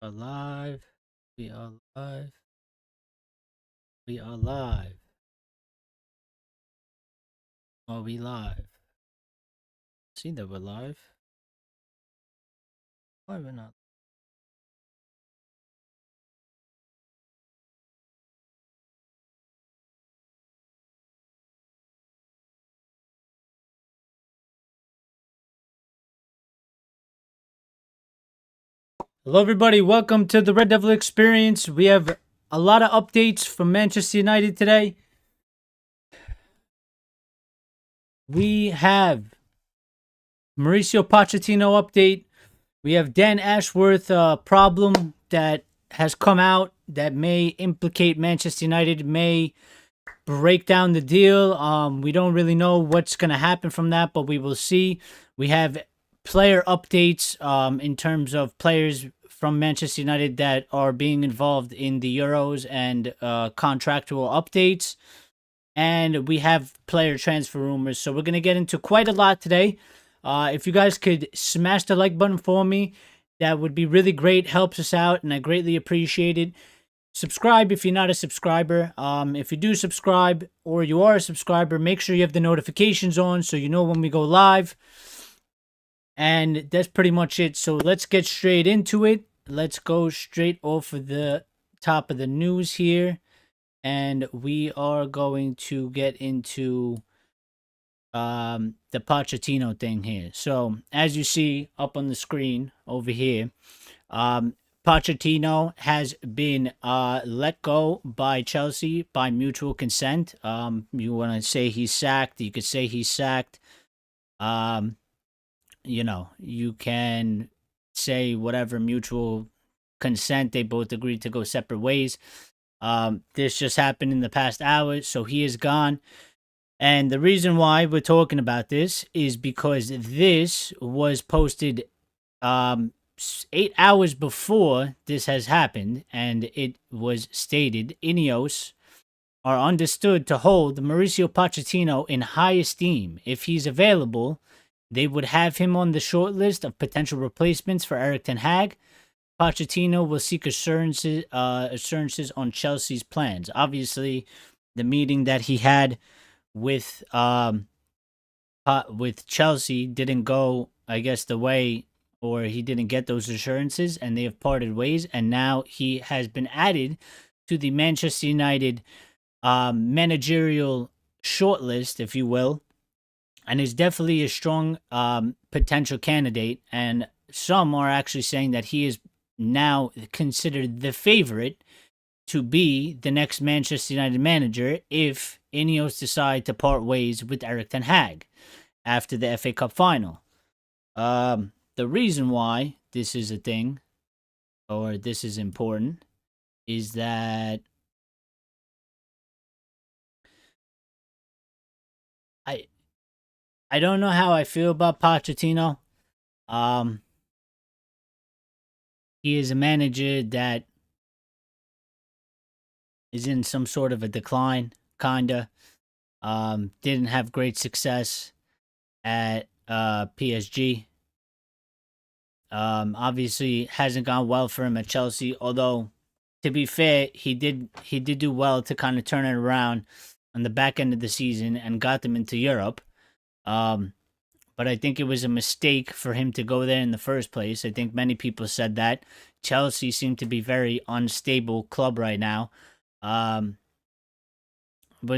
Alive. We are live. We are live. Are we live? See that we're live. Why we're not? Hello, everybody. Welcome to the Red Devil Experience. We have a lot of updates from Manchester United today. We have Mauricio Pochettino update. We have Dan Ashworth problem that has come out that may implicate Manchester United, may break down the deal. We don't really know what's going to happen from that, but we will see. We have player updates in terms of players from Manchester United that are being involved in the Euros and contractual updates. And we have player transfer rumors. So we're going to get into quite a lot today. If you guys could smash the like button for me, that would be really great. Helps us out, and I greatly appreciate it. Subscribe if you're not a subscriber. If you do subscribe or you are a subscriber, make sure you have the notifications on so you know when we go live. And that's pretty much it. So let's get straight into it. Let's go straight off of the top of the news here. And we are going to get into the Pochettino thing here. So as you see up on the screen over here, Pochettino has been let go by Chelsea by mutual consent. You want to say he's sacked, you could say he's sacked. You can say whatever, mutual consent. They both agreed to go separate ways. This just happened in the past hour, so he is gone. And the reason why we're talking about this is because this was posted 8 hours before this has happened, and it was stated INEOS are understood to hold Mauricio Pochettino in high esteem. If he's available, they would have him on the short list of potential replacements for Erik ten Hag. Pochettino will seek assurances on Chelsea's plans. Obviously, the meeting that he had with Chelsea didn't go, I guess, the way, or he didn't get those assurances, and they have parted ways. And now he has been added to the Manchester United managerial shortlist, if you will, and is definitely a strong potential candidate. And some are actually saying that he is now considered the favorite to be the next Manchester United manager if INEOS decide to part ways with Erik ten Hag after the FA Cup final. The reason why this is a thing, or this is important, is that I don't know how I feel about Pochettino. He is a manager that is in some sort of a decline, kinda. Didn't have great success at PSG. Obviously hasn't gone well for him at Chelsea, although to be fair, he did do well to kind of turn it around on the back end of the season and got them into Europe. But I think it was a mistake for him to go there in the first place. I think many people said that. Chelsea seemed to be very unstable club right now. What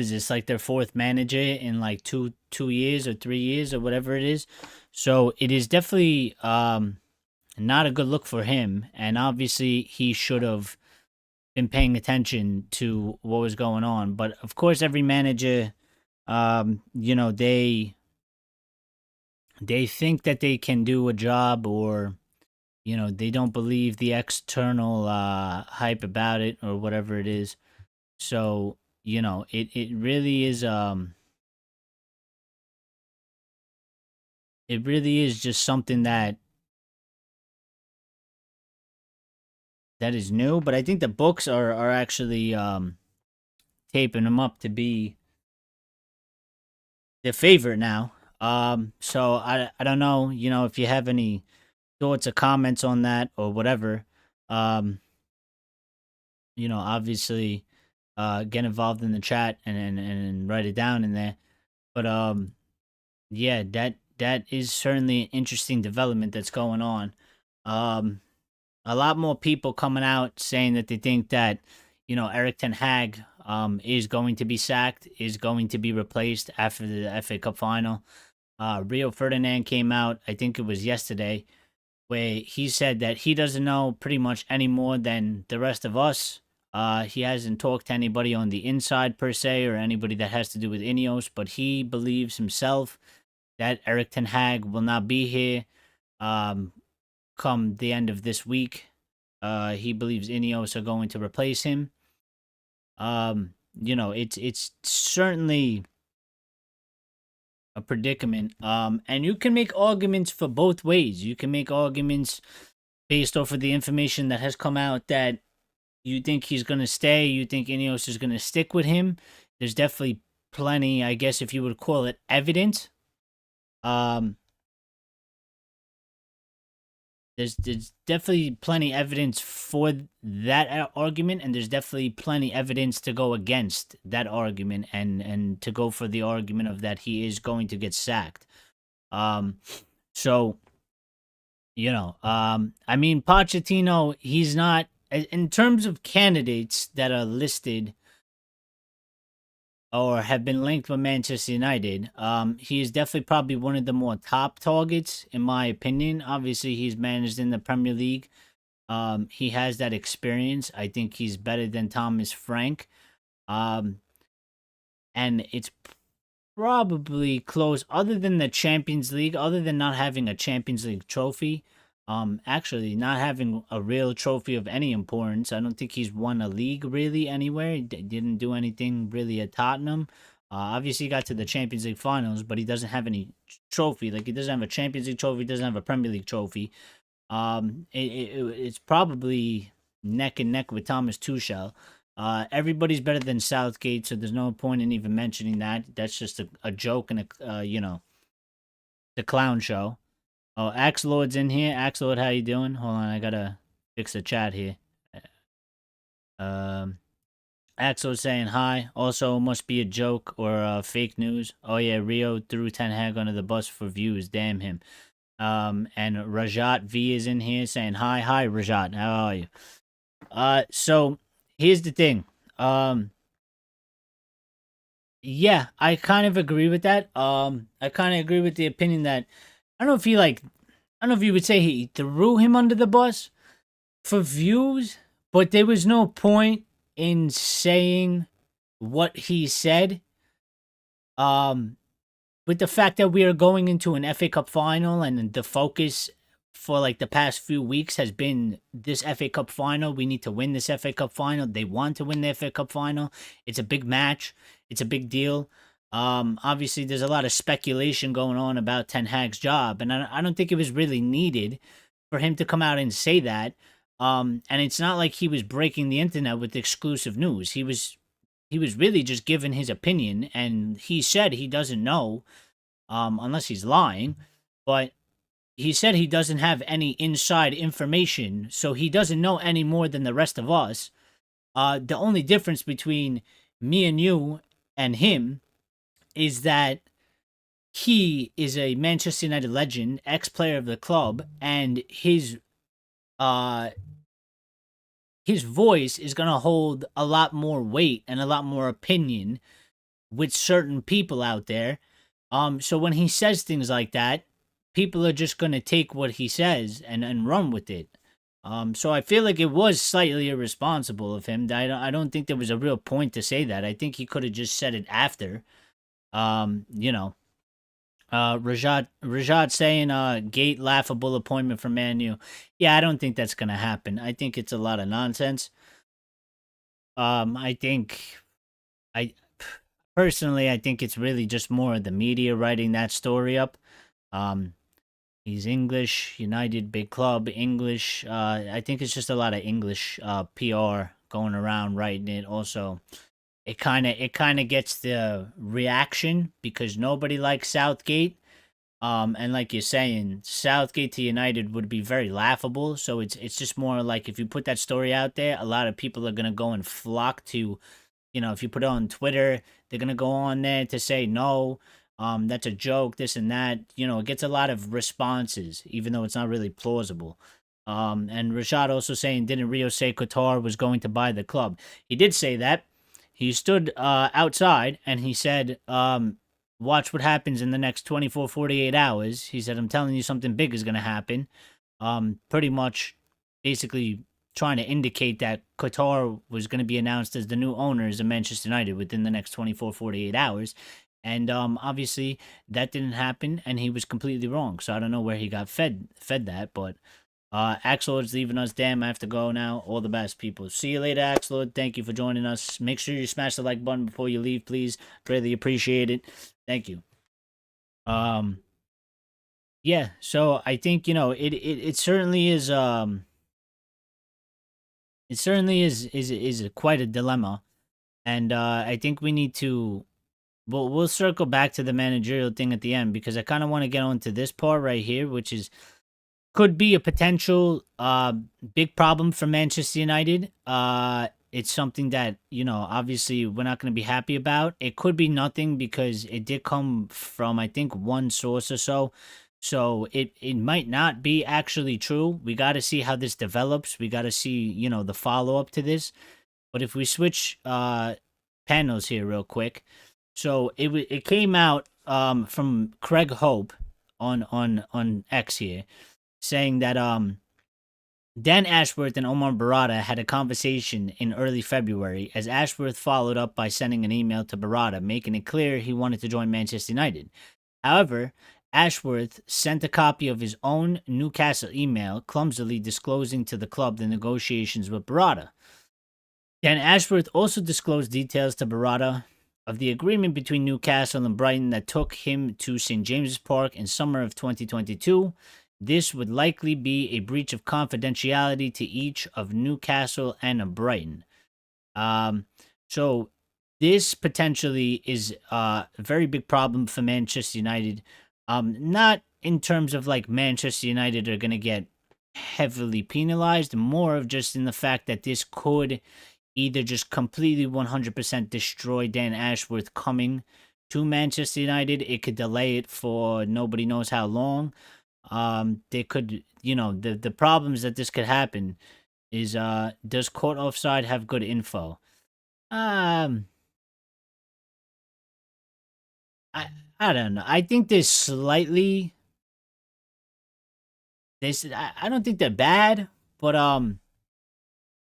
is this, like their fourth manager in like two years or 3 years or whatever it is? So it is definitely not a good look for him. And obviously he should have been paying attention to what was going on. But of course, every manager, they think that they can do a job, or they don't believe the external hype about it or whatever it is. So it really is just something that is new. But I think the books are actually taping him up to be the favorite now. So I don't know, if you have any thoughts or comments on that or whatever. Um, obviously, get involved in the chat and write it down in there. But yeah, that is certainly an interesting development that's going on. Um, a lot more people coming out saying that they think that Eric Ten Hag is going to be sacked, is going to be replaced after the FA Cup final. Rio Ferdinand came out, I think it was yesterday, where he said that he doesn't know pretty much any more than the rest of us. He hasn't talked to anybody on the inside per se, or anybody that has to do with INEOS, but he believes himself that Eric Ten Hag will not be here um, come the end of this week. He believes INEOS are going to replace him. It's certainly a predicament. And you can make arguments for both ways. You can make arguments based off of the information that has come out that you think he's going to stay, you think INEOS is going to stick with him. There's definitely plenty, I guess, if you would call it evidence. There's definitely plenty evidence for that argument, and there's definitely plenty evidence to go against that argument, and to go for the argument of that he is going to get sacked. So I mean, Pochettino, he's not, in terms of candidates that are listed or have been linked with Manchester United, he is definitely probably one of the more top targets, in my opinion. Obviously, he's managed in the Premier League. He has that experience. I think he's better than Thomas Frank. And it's probably close, other than the Champions League, other than not having a Champions League trophy. Actually, not having a real trophy of any importance. I don't think he's won a league really anywhere. He didn't do anything really at Tottenham. Obviously, he got to the Champions League finals, but he doesn't have any trophy. Like, he doesn't have a Champions League trophy. He doesn't have a Premier League trophy. It's probably neck and neck with Thomas Tuchel. Everybody's better than Southgate, so there's no point in even mentioning that. That's just a joke and the clown show. Oh, Axe Lord's in here. Axe Lord, how you doing? Hold on, I gotta fix the chat here. Axe Lord saying hi. Also, must be a joke or fake news. Oh yeah, Rio threw Ten Hag under the bus for views. Damn him. And Rajat V is in here saying hi. Hi, Rajat. How are you? So here's the thing. Yeah, I kind of agree with that. I kind of agree with the opinion that I don't know if he I don't know if you would say he threw him under the bus for views, but there was no point in saying what he said. With the fact that we are going into an FA Cup final and the focus for the past few weeks has been this FA Cup final. We need to win this FA Cup final. They want to win the FA Cup final. It's a big match. It's a big deal. Obviously, there's a lot of speculation going on about Ten Hag's job, and I don't think it was really needed for him to come out and say that. And it's not like he was breaking the internet with exclusive news. He was really just giving his opinion, and he said he doesn't know, unless he's lying, but he said he doesn't have any inside information, so he doesn't know any more than the rest of us. The only difference between me and you and him is that he is a Manchester United legend, ex-player of the club, and his voice is going to hold a lot more weight and a lot more opinion with certain people out there. So when he says things like that, people are just going to take what he says and run with it. So I feel like it was slightly irresponsible of him. I don't think there was a real point to say that. I think he could have just said it after. Rajat saying Gate laughable appointment for Man U. Yeah, I don't think that's gonna happen. I think it's a lot of nonsense. I personally think it's really just more of the media writing that story up. He's English, United, big club, English. I think it's just a lot of English PR going around writing it. Also, it kind of gets the reaction because nobody likes Southgate. And like you're saying, Southgate to United would be very laughable. So it's just more like if you put that story out there, a lot of people are gonna go and flock to, if you put it on Twitter, they're gonna go on there to say no, that's a joke, this and that. It gets a lot of responses, even though it's not really plausible. And Rashad also saying, didn't Rio say Qatar was going to buy the club? He did say that. He stood outside and he said, watch what happens in the next 24, 48 hours. He said, I'm telling you something big is going to happen. Pretty much basically trying to indicate that Qatar was going to be announced as the new owners of Manchester United within the next 24, 48 hours. And obviously that didn't happen and he was completely wrong. So I don't know where he got fed that, but Axelord's leaving us. Damn, I have to go now. All the best, people. See you later, Axelord. Thank you for joining us. Make sure you smash the like button before you leave, please. Greatly appreciate it. Thank you. Yeah, so I think, it certainly is quite a dilemma. And I think we need to we'll circle back to the managerial thing at the end because I kind of want to get on to this part right here, which is could be a potential big problem for Manchester United. It's something that, obviously we're not going to be happy about. It could be nothing because it did come from, I think, one source or so. So it might not be actually true. We got to see how this develops. We got to see, the follow-up to this. But if we switch panels here real quick. So it came out from Craig Hope on X here, saying that Dan Ashworth and Omar Barada had a conversation in early February as Ashworth followed up by sending an email to Barada making it clear he wanted to join Manchester United. However, Ashworth sent a copy of his own Newcastle email, clumsily disclosing to the club the negotiations with Barada. Dan Ashworth also disclosed details to Barada of the agreement between Newcastle and Brighton that took him to St. James's Park in summer of 2022. This would likely be a breach of confidentiality to each of Newcastle and Brighton. So this potentially is a very big problem for Manchester United. Not in terms of like Manchester United are going to get heavily penalized, more of just in the fact that this could either just completely 100% destroy Dan Ashworth coming to Manchester United. It could delay it for nobody knows how long. They could, the problems that this could happen is, does Court Offside have good info? I don't know. I think there's slightly, I don't think they're bad, but,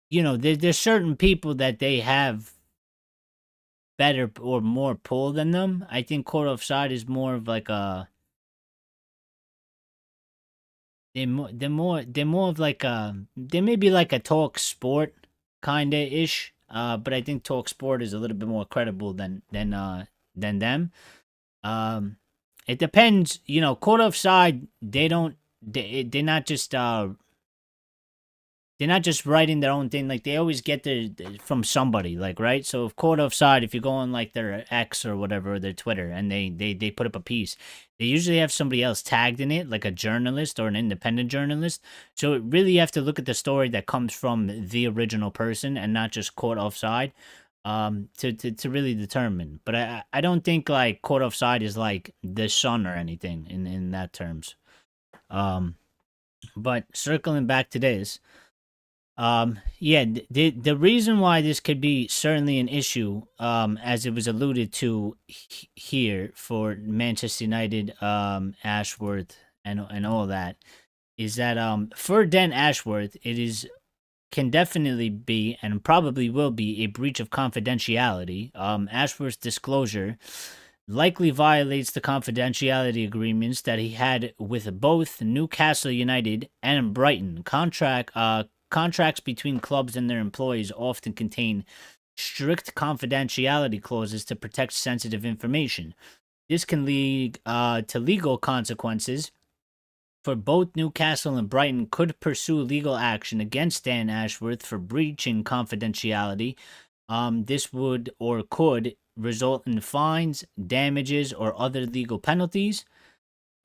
there's certain people that they have better or more pull than them. I think Court Offside is more of like a, they're more of like they may be like a Talk Sport kind of ish. But I think Talk Sport is a little bit more credible than them. It depends. Court Offside. They're not just writing their own thing. Like they always get from somebody. Like right. So if Court Offside, if you go on like their X or whatever, or their Twitter, and they put up a piece, they usually have somebody else tagged in it, like a journalist or an independent journalist. So it really you have to look at the story that comes from the original person and not just Court Offside, to really determine. But I don't think like Court Offside is like the Sun or anything in that terms. But circling back to this. Yeah, the reason why this could be certainly an issue, as it was alluded to here for Manchester United, Ashworth, and all that, is that for Dan Ashworth, can definitely be and probably will be a breach of confidentiality. Ashworth's disclosure likely violates the confidentiality agreements that he had with both Newcastle United and Brighton. Contracts between clubs and their employees often contain strict confidentiality clauses to protect sensitive information. This can lead to legal consequences for both Newcastle and Brighton could pursue legal action against Dan Ashworth for breaching confidentiality. This would or could result in fines, damages, or other legal penalties.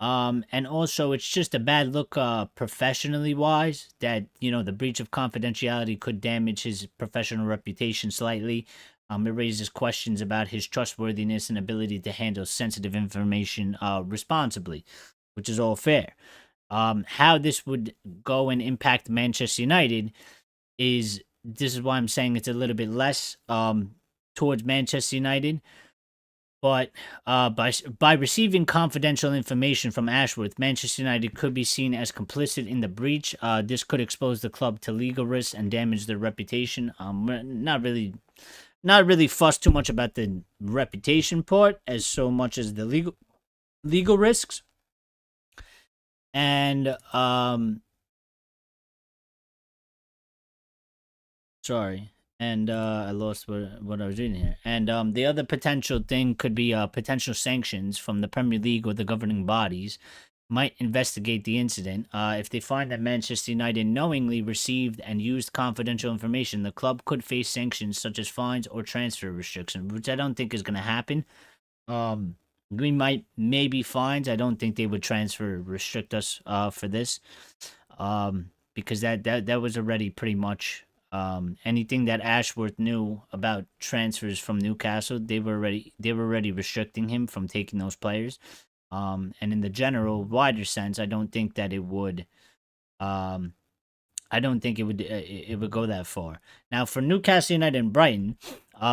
And also, it's just a bad look, professionally wise, that, the breach of confidentiality could damage his professional reputation slightly. It raises questions about his trustworthiness and ability to handle sensitive information, responsibly, which is all fair. How this would go and impact Manchester United is this is why I'm saying it's a little bit less, towards Manchester United. But by receiving confidential information from Ashworth, Manchester United could be seen as complicit in the breach. This could expose the club to legal risks and damage their reputation. We're not really fussed too much about the reputation part as so much as the legal risks. And sorry. And I lost what I was reading here. And the other potential thing could be potential sanctions from the Premier League or the governing bodies might investigate the incident. If they find that Manchester United knowingly received and used confidential information, the club could face sanctions such as fines or transfer restrictions, which I don't think is going to happen. We might maybe fines. I don't think they would transfer restrict us for this, because that was already pretty much. Anything that Ashworth knew about transfers from Newcastle, they were already restricting him from taking those players. And in the general wider sense, I don't think that it would. I don't think it would go that far. Now, for Newcastle United and Brighton,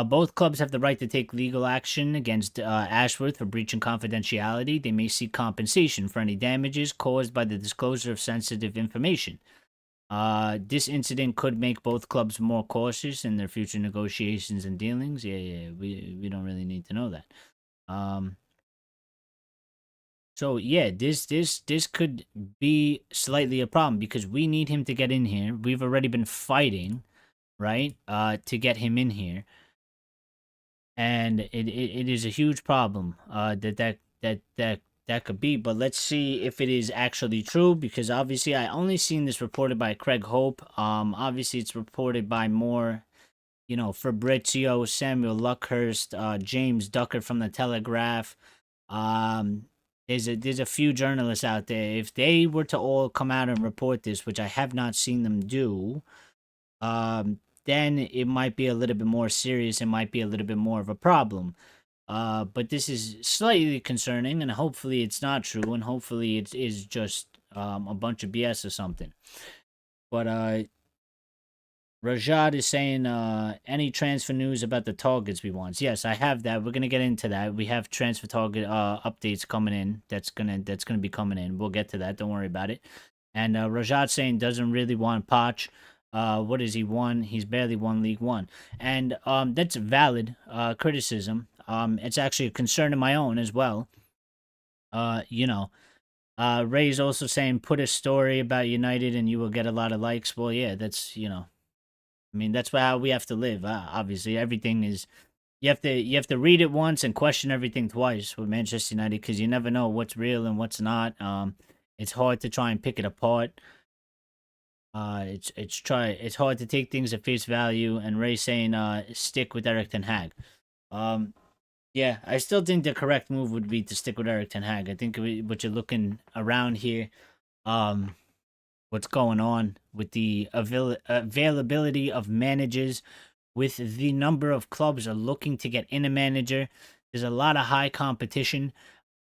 both clubs have the right to take legal action against Ashworth for breaching confidentiality. They may seek compensation for any damages caused by the disclosure of sensitive information. This incident could make both clubs more cautious in their future negotiations and dealings. Yeah, we don't really need to know that. So yeah, this could be slightly a problem because we need him to get in here. We've already been fighting, right, to get him in here, and it is a huge problem. That could be, but let's see if it is actually true, because obviously I only seen this reported by Craig Hope. Obviously it's reported by more, Fabrizio, Samuel Luckhurst, James Ducker from the Telegraph. There's a few journalists out there. If they were to all come out and report this, which I have not seen them do, then it might be a little bit more serious. It might be a little bit more of a problem. But this is slightly concerning, and hopefully it's not true, and hopefully it is just a bunch of BS or something. But Rajad is saying any transfer news about the targets we want. Yes, I have that. We're gonna get into that. We have transfer target updates coming in. That's gonna be coming in. We'll get to that. Don't worry about it. And Rajad saying doesn't really want POCH. What is he won? He's barely won League One, and that's valid criticism. It's actually a concern of my own as well. Ray's also saying put a story about United and you will get a lot of likes. Well, yeah, that's that's how we have to live. Obviously, everything is you have to read it once and question everything twice with Manchester United, because you never know what's real and what's not. It's hard to try and pick it apart. It's hard to take things at face value. And Ray saying stick with Erik ten Hag. Yeah, I still think the correct move would be to stick with Erik ten Hag. I think what you're looking around here, what's going on with the availability of managers, with the number of clubs are looking to get in a manager. There's a lot of high competition.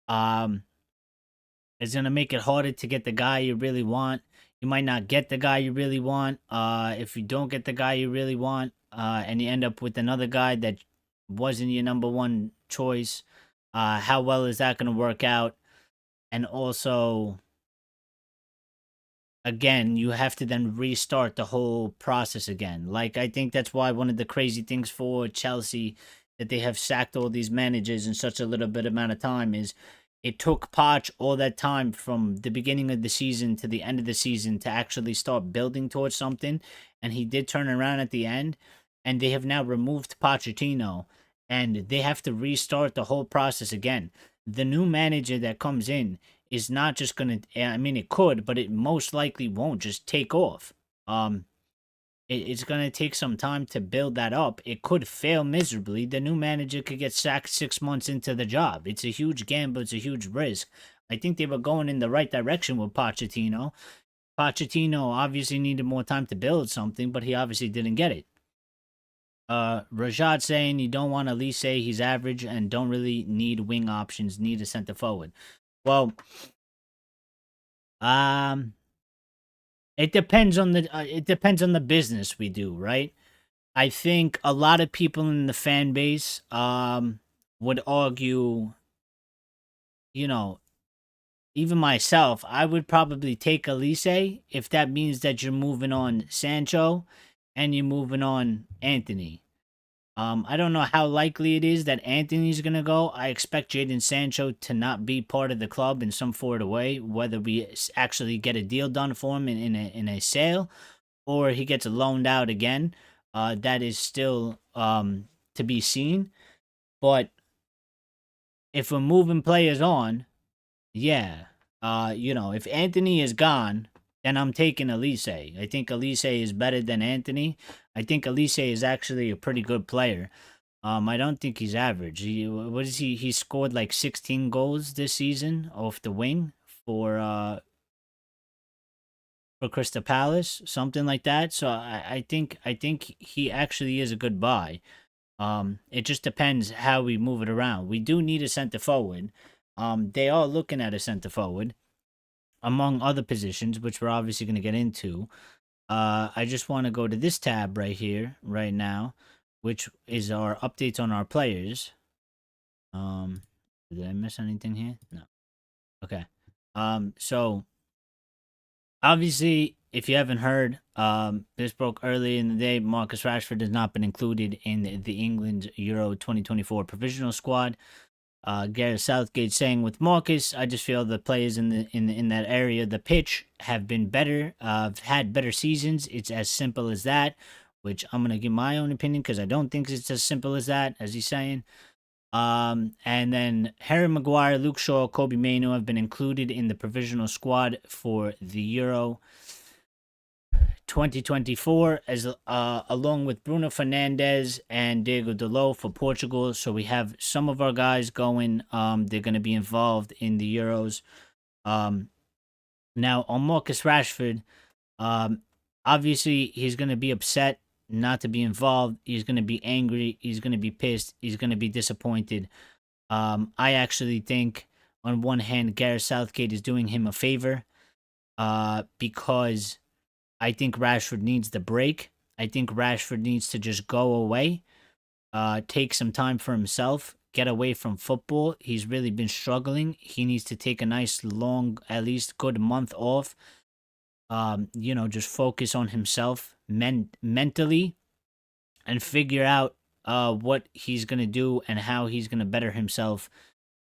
It's going to make it harder to get the guy you really want. You might not get the guy you really want. If you don't get the guy you really want, and you end up with another guy that wasn't your number one choice, how well is that going to work out? And also, again, you have to then restart the whole process again. Like, I think that's why one of the crazy things for Chelsea, that they have sacked all these managers in such a little bit amount of time, is it took Poch all that time from the beginning of the season to the end of the season to actually start building towards something. And he did turn around at the end, and they have now removed Pochettino, and they have to restart the whole process again. The new manager that comes in is not just going to, I mean, it could, but it most likely won't just take off. It's going to take some time to build that up. It could fail miserably. The new manager could get sacked 6 months into the job. It's a huge gamble. It's a huge risk. I think they were going in the right direction with Pochettino. Pochettino obviously needed more time to build something, but he obviously didn't get it. Rajad saying you don't want Elise, he's average and don't really need wing options, need a center forward. Well, it depends on the business we do, right? I think a lot of people in the fan base would argue, you know, even myself, I would probably take Elise if that means that you're moving on Sancho and you're moving on Anthony. I don't know how likely it is that Anthony's gonna go. I expect Jadon Sancho to not be part of the club in some sort of way, whether we actually get a deal done for him in a sale, or he gets loaned out again. That is still to be seen. But if we're moving players on, yeah, if Anthony is gone, then I'm taking Elise. I think Elise is better than Anthony. I think Elise is actually a pretty good player. I don't think he's average. What is he? He scored like 16 goals this season off the wing for Crystal Palace, something like that. So I think he actually is a good buy. It just depends how we move it around. We do need a center forward. They are looking at a center forward, among other positions, which we're obviously going to get into. I just want to go to this tab right here, right now, which is our updates on our players. Did I miss anything here? No. Okay. So obviously, if you haven't heard, this broke early in the day. Marcus Rashford has not been included in the England Euro 2024 provisional squad. Gareth Southgate saying with Marcus, I just feel the players in that area, the pitch, have been better, had better seasons. It's as simple as that, which I'm gonna give my own opinion because I don't think it's as simple as that, as he's saying. And then Harry Maguire, Luke Shaw, Kobe Mainoo have been included in the provisional squad for the Euro 2024, as along with Bruno Fernandes and Diego Dalot for Portugal. So we have some of our guys going. They're going to be involved in the Euros. Now on Marcus Rashford, obviously he's going to be upset not to be involved. He's going to be angry. He's going to be pissed. He's going to be disappointed. I actually think, on one hand, Gareth Southgate is doing him a favor, because I think Rashford needs the break. I think Rashford needs to just go away, take some time for himself, get away from football. He's really been struggling. He needs to take a nice, long, at least good month off. Just focus on himself mentally and figure out what he's going to do and how he's going to better himself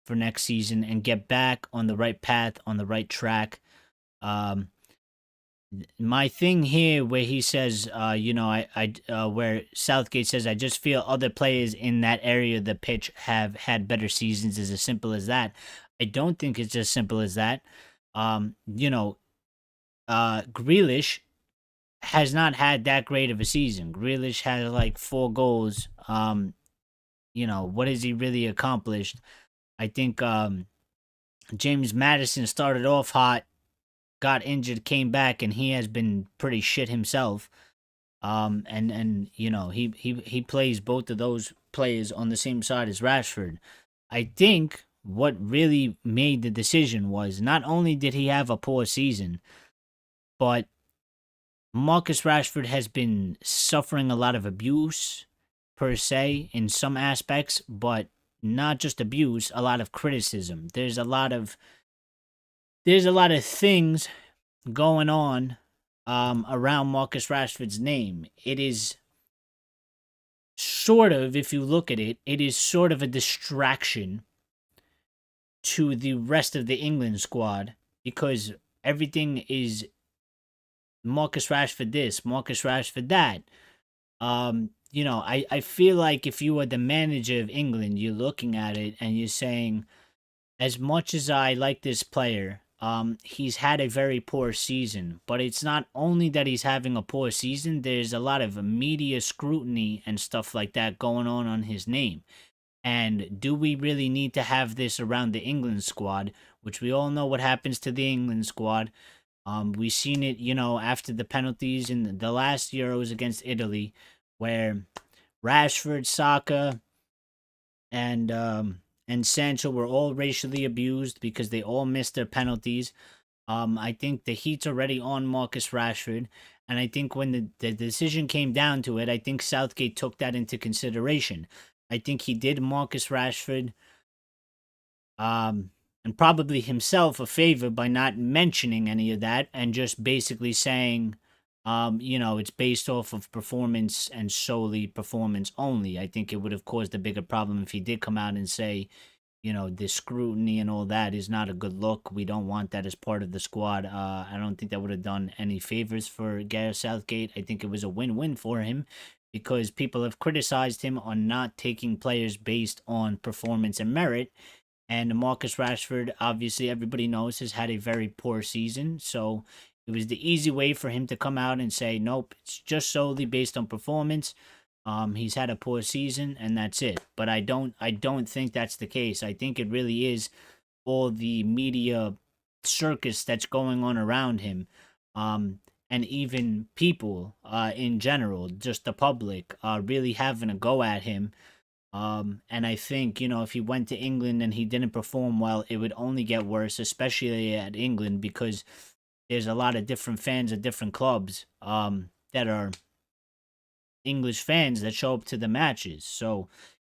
for next season and get back on the right path, on the right track. My thing here where he says, where Southgate says, I just feel other players in that area of the pitch have had better seasons, is as simple as that. I don't think it's as simple as that. Grealish has not had that great of a season. Grealish had like 4 goals. What has he really accomplished? I think James Maddison started off hot, got injured, came back, and he has been pretty shit himself. He plays both of those players on the same side as Rashford. I think what really made the decision was not only did he have a poor season, but Marcus Rashford has been suffering a lot of abuse, per se, in some aspects, but not just abuse, a lot of criticism. There's a lot of things going on around Marcus Rashford's name. It is sort of, if you look at it, it is sort of a distraction to the rest of the England squad, because everything is Marcus Rashford this, Marcus Rashford that. I feel like if you were the manager of England, you're looking at it and you're saying, as much as I like this player, he's had a very poor season. But it's not only that he's having a poor season, there's a lot of media scrutiny and stuff like that going on his name. And do we really need to have this around the England squad which we all know what happens to the England squad. We seen it, after the penalties in the last Euros against Italy, where Rashford, Saka, and Sancho were all racially abused because they all missed their penalties. I think the heat's already on Marcus Rashford, and I think when the decision came down to it, I think Southgate took that into consideration. I think he did Marcus Rashford, and probably himself a favor by not mentioning any of that and just basically saying, it's based off of performance and solely performance only. I think it would have caused a bigger problem if he did come out and say, the scrutiny and all that is not a good look. We don't want that as part of the squad. I don't think that would have done any favors for Gareth Southgate. I think it was a win-win for him because people have criticized him on not taking players based on performance and merit. And Marcus Rashford, obviously, everybody knows, has had a very poor season. So it was the easy way for him to come out and say, nope, it's just solely based on performance. He's had a poor season, and that's it. But I don't think that's the case. I think it really is all the media circus that's going on around him, and even people in general, just the public, really having a go at him. And I think, if he went to England and he didn't perform well, it would only get worse, especially at England, because there's a lot of different fans at different clubs that are English fans that show up to the matches. So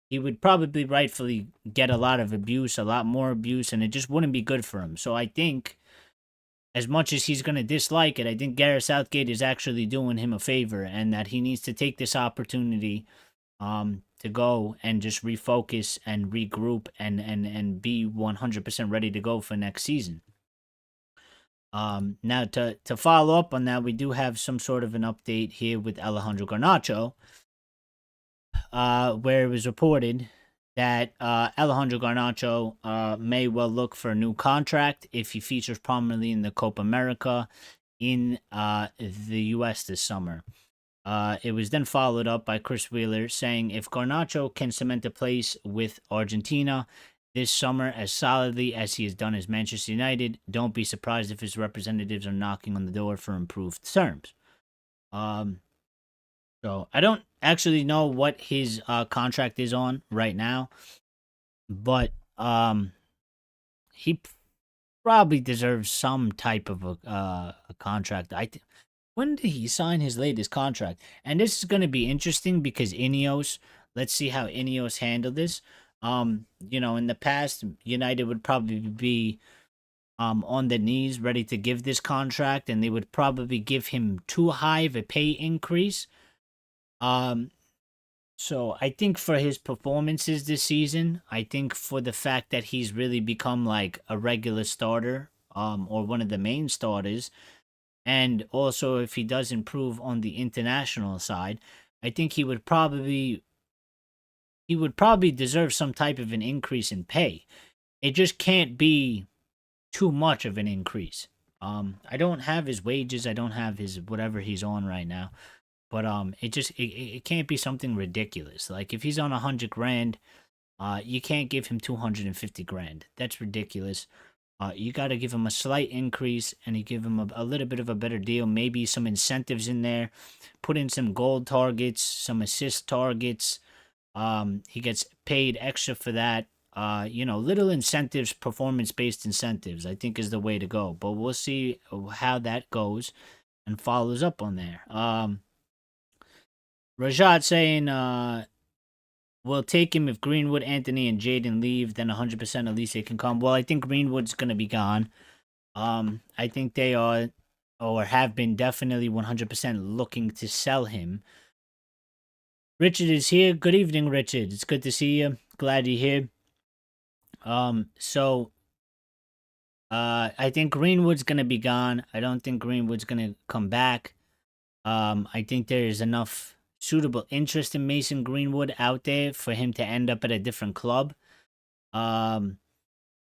he would probably rightfully get a lot of abuse, a lot more abuse, and it just wouldn't be good for him. So I think, as much as he's going to dislike it, I think Gareth Southgate is actually doing him a favor, and that he needs to take this opportunity to go and just refocus and regroup and be 100% ready to go for next season. Now, to follow up on that, we do have some sort of an update here with Alejandro Garnacho, where it was reported that Alejandro Garnacho may well look for a new contract if he features prominently in the Copa America in the U.S. this summer. It was then followed up by Chris Wheeler saying, if Garnacho can cement a place with Argentina this summer as solidly as he has done as Manchester United, don't be surprised if his representatives are knocking on the door for improved terms. So I don't actually know what his contract is on right now, but he probably deserves some type of a contract. When did he sign his latest contract? And this is going to be interesting because INEOS, let's see how INEOS handled this. In the past, United would probably be on the knees ready to give this contract, and they would probably give him too high of a pay increase. So I think for his performances this season, I think for the fact that he's really become like a regular starter, or one of the main starters, and also if he does improve on the international side, I think he would probably deserve some type of an increase in pay. It just can't be too much of an increase. I don't have his wages, I don't have his whatever he's on right now. But it can't be something ridiculous. Like if he's on 100 grand, you can't give him 250 grand. That's ridiculous. You got to give him a slight increase, and you give him a little bit of a better deal. Maybe some incentives in there. Put in some goal targets, some assist targets. He gets paid extra for that. Little incentives, performance-based incentives, I think is the way to go. But we'll see how that goes and follows up on there. Rajat saying, we'll take him if Greenwood, Anthony, and Jaden leave, then 100% Elise can come. Well, I think Greenwood's going to be gone. I think they are, or have been, definitely 100% looking to sell him. Richard is here. Good evening, Richard. It's good to see you. Glad you're here. I think Greenwood's going to be gone. I don't think Greenwood's going to come back. I think there is enough suitable interest in Mason Greenwood out there for him to end up at a different club.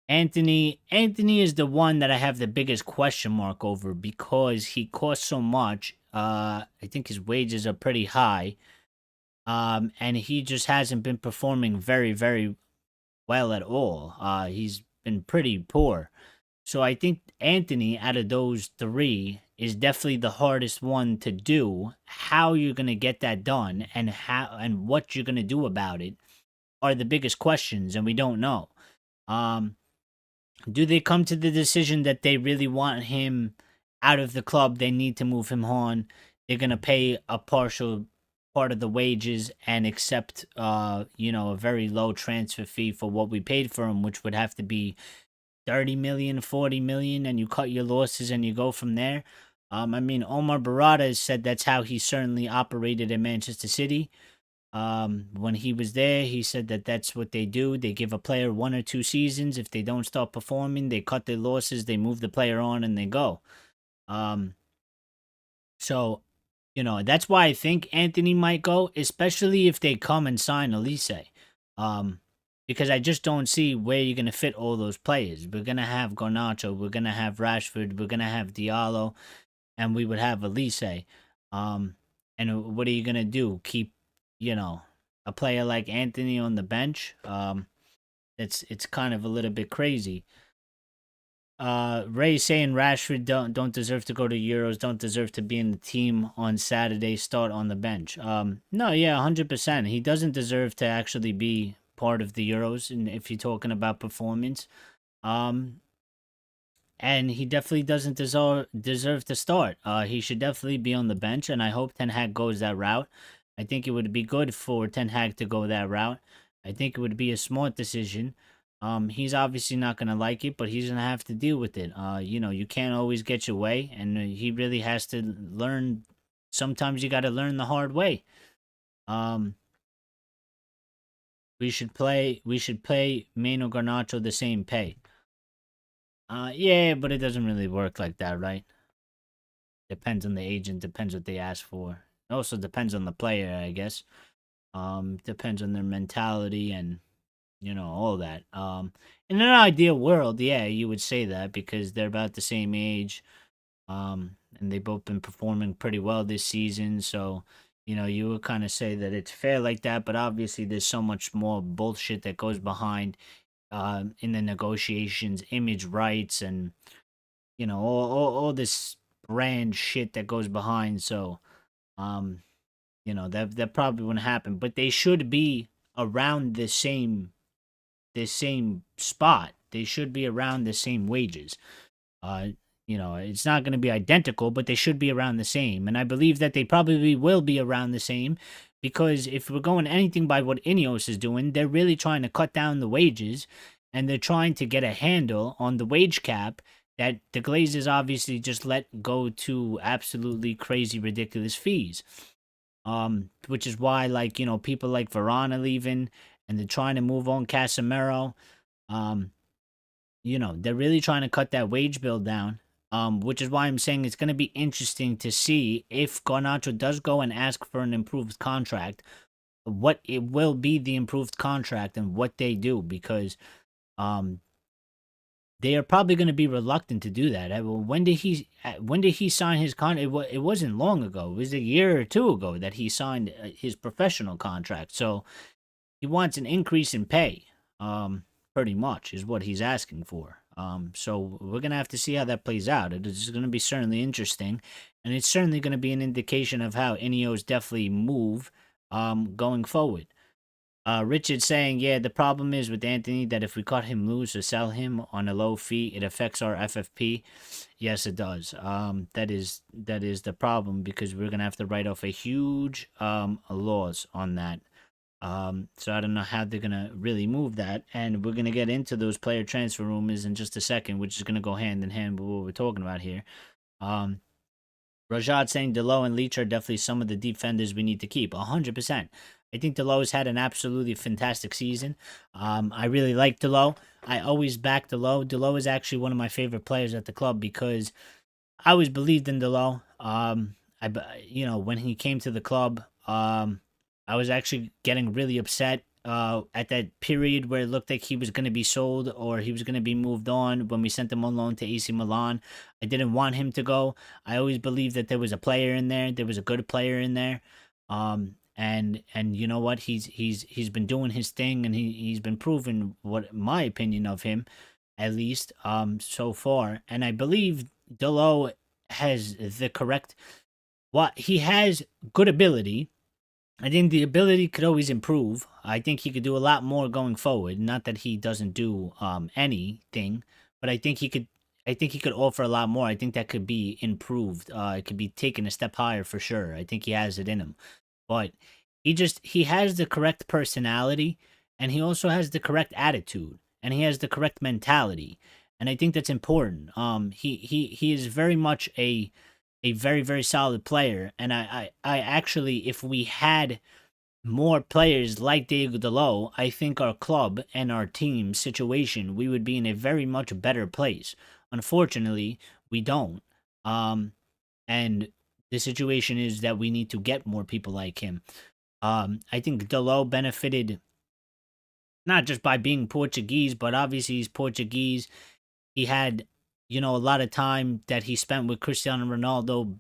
Anthony is the one that I have the biggest question mark over because he costs so much. I think his wages are pretty high. And he just hasn't been performing very, very well at all. He's been pretty poor. So I think Anthony, out of those three, is definitely the hardest one to do. How you're gonna get that done and how and what you're gonna do about it are the biggest questions, and we don't know. Um, do they come to the decision that they really want him out of the club? They need to move him on. They're gonna pay a partial part of the wages and accept, a very low transfer fee for what we paid for him, which would have to be 30 million, 40 million, and you cut your losses and you go from there. I mean, Omar Barada has said that's how he certainly operated in Manchester City. When he was there, he said that that's what they do. They give a player 1 or 2 seasons. If they don't start performing, they cut their losses, they move the player on, and they go. Um, so, that's why I think Anthony might go, especially if they come and sign Elise. Um, because I just don't see where you're going to fit all those players. We're going to have Garnacho, we're going to have Rashford, we're going to have Diallo, and we would have Elise. And what are you going to do? Keep, a player like Anthony on the bench? It's kind of a little bit crazy. Ray saying Rashford don't deserve to go to Euros, don't deserve to be in the team on Saturday, start on the bench. No, yeah, 100%. He doesn't deserve to actually be part of the Euros, and if you're talking about performance. And he definitely doesn't deserve to start. He should definitely be on the bench, and I hope Ten Hag goes that route. I think it would be good for Ten Hag to go that route. I think it would be a smart decision. He's obviously not going to like it, but he's going to have to deal with it. You can't always get your way, and he really has to learn. Sometimes you got to learn the hard way. We should pay Mano Garnacho the same pay. Yeah, but it doesn't really work like that, right? Depends on the agent, depends what they ask for. It also depends on the player, I guess. Depends on their mentality and all that. In an ideal world, yeah, you would say that because they're about the same age. And they've both been performing pretty well this season, so you would kind of say that it's fair like that, but obviously there's so much more bullshit that goes behind in the negotiations, image rights, and all this brand shit that goes behind. So, that probably wouldn't happen. But they should be around the same spot. They should be around the same wages. It's not going to be identical, but they should be around the same. And I believe that they probably will be around the same because if we're going anything by what INEOS is doing, they're really trying to cut down the wages and they're trying to get a handle on the wage cap that the Glazers obviously just let go to absolutely crazy, ridiculous fees. Which is why, people like Varane are leaving and they're trying to move on Casemiro. They're really trying to cut that wage bill down. Which is why I'm saying it's going to be interesting to see if Garnacho does go and ask for an improved contract, what it will be the improved contract and what they do, because they are probably going to be reluctant to do that. When did he sign his contract? It wasn't long ago. It was a year or two ago that he signed his professional contract. So he wants an increase in pay. Pretty much is what he's asking for. So we're going to have to see how that plays out. It is going to be certainly interesting, and it's certainly going to be an indication of how INEOS definitely move going forward. Richard saying, yeah, the problem is with Anthony that if we cut him loose or sell him on a low fee, it affects our FFP. Yes, it does. That is the problem because we're going to have to write off a huge loss on that. So I don't know how they're gonna really move that, and we're gonna get into those player transfer rumors in just a second, which is gonna go hand in hand with what we're talking about here. Rajad saying Delo and Leach are definitely some of the defenders we need to keep. 100%. I think Delo's had an absolutely fantastic season. I really like Delo. I always back Delo. Delo is actually one of my favorite players at the club because I always believed in Delo. When he came to the club, I was actually getting really upset at that period where it looked like he was going to be sold or he was going to be moved on when we sent him on loan to AC Milan. I didn't want him to go. I always believed that there was a player in there. There was a good player in there. And you know what? He's been doing his thing and he's been proving what my opinion of him. at least so far. And I believe Delo has the correct what he has good ability. I think the ability could always improve. I think he could do a lot more going forward. Not that he doesn't do anything, but I think he could. I think he could offer a lot more. I think that could be improved. It could be taken a step higher for sure. I think he has it in him, but he has the correct personality, and he also has the correct attitude, and he has the correct mentality, and I think that's important. He is very much a very very solid player, and I actually, if we had more players like Diego Dalot, I think our club and our team situation, we would be in a very much better place. Unfortunately, we don't. And the situation is that we need to get more people like him. I think Dalot benefited not just by being Portuguese, but obviously he's Portuguese. He had, a lot of time that he spent with Cristiano Ronaldo,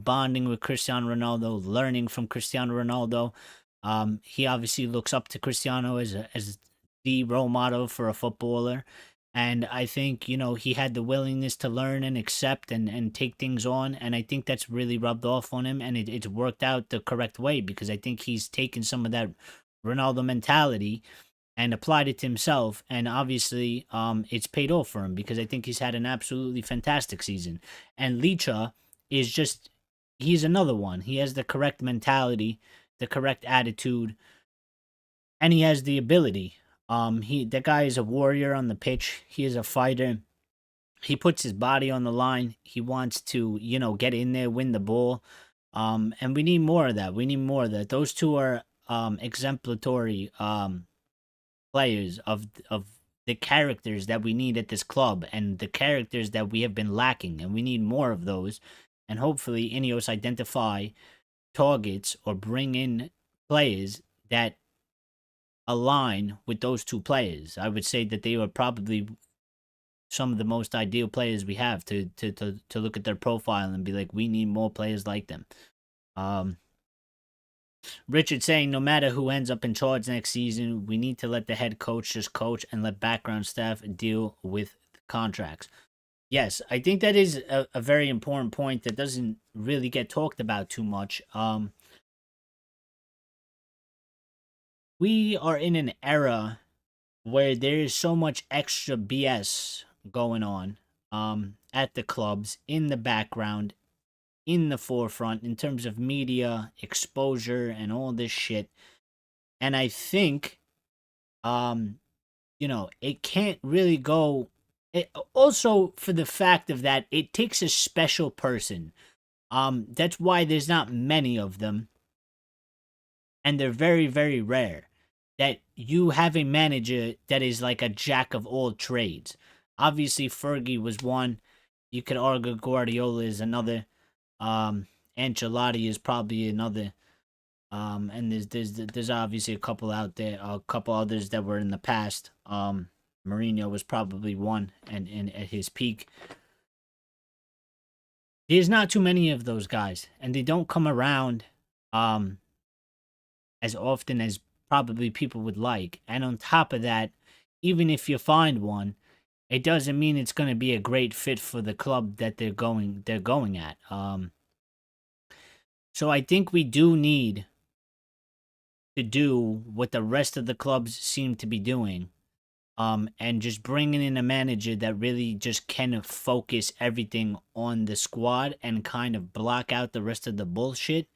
bonding with Cristiano Ronaldo, learning from Cristiano Ronaldo. He obviously looks up to Cristiano as the role model for a footballer. And I think, he had the willingness to learn and accept and take things on. And I think that's really rubbed off on him. And it's worked out the correct way because I think he's taken some of that Ronaldo mentality and applied it to himself. And obviously, it's paid off for him because I think he's had an absolutely fantastic season. And Licha is just, he's another one. He has the correct mentality, the correct attitude, and he has the ability. That guy is a warrior on the pitch. He is a fighter. He puts his body on the line. He wants to, get in there, win the ball. And we need more of that. We need more of that. Those two are exemplary players of the characters that we need at this club and the characters that we have been lacking, and we need more of those. And hopefully INEOS identify targets or bring in players that align with those two players. I would say that they are probably some of the most ideal players we have to look at their profile and be like, we need more players like them. Richard saying, no matter who ends up in charge next season, we need to let the head coach just coach and let background staff deal with the contracts. Yes, I think that is a very important point that doesn't really get talked about too much. We are in an era where there is so much extra BS going on at the clubs, in the background, in the forefront, in terms of media exposure and all this shit. And I think, it can't really go. Also, for the fact of that, it takes a special person. That's why there's not many of them, and they're very, very rare. That you have a manager that is like a jack of all trades. Obviously, Fergie was one. You could argue Guardiola is another. Ancelotti is probably another. And there's obviously a couple out there, a couple others that were in the past. Mourinho was probably one, and at his peak. There's not too many of those guys, and they don't come around as often as probably people would like. And on top of that, even if you find one, it doesn't mean it's going to be a great fit for the club that they're going at. So I think we do need to do what the rest of the clubs seem to be doing, and just bringing in a manager that really just can focus everything on the squad and kind of block out the rest of the bullshit.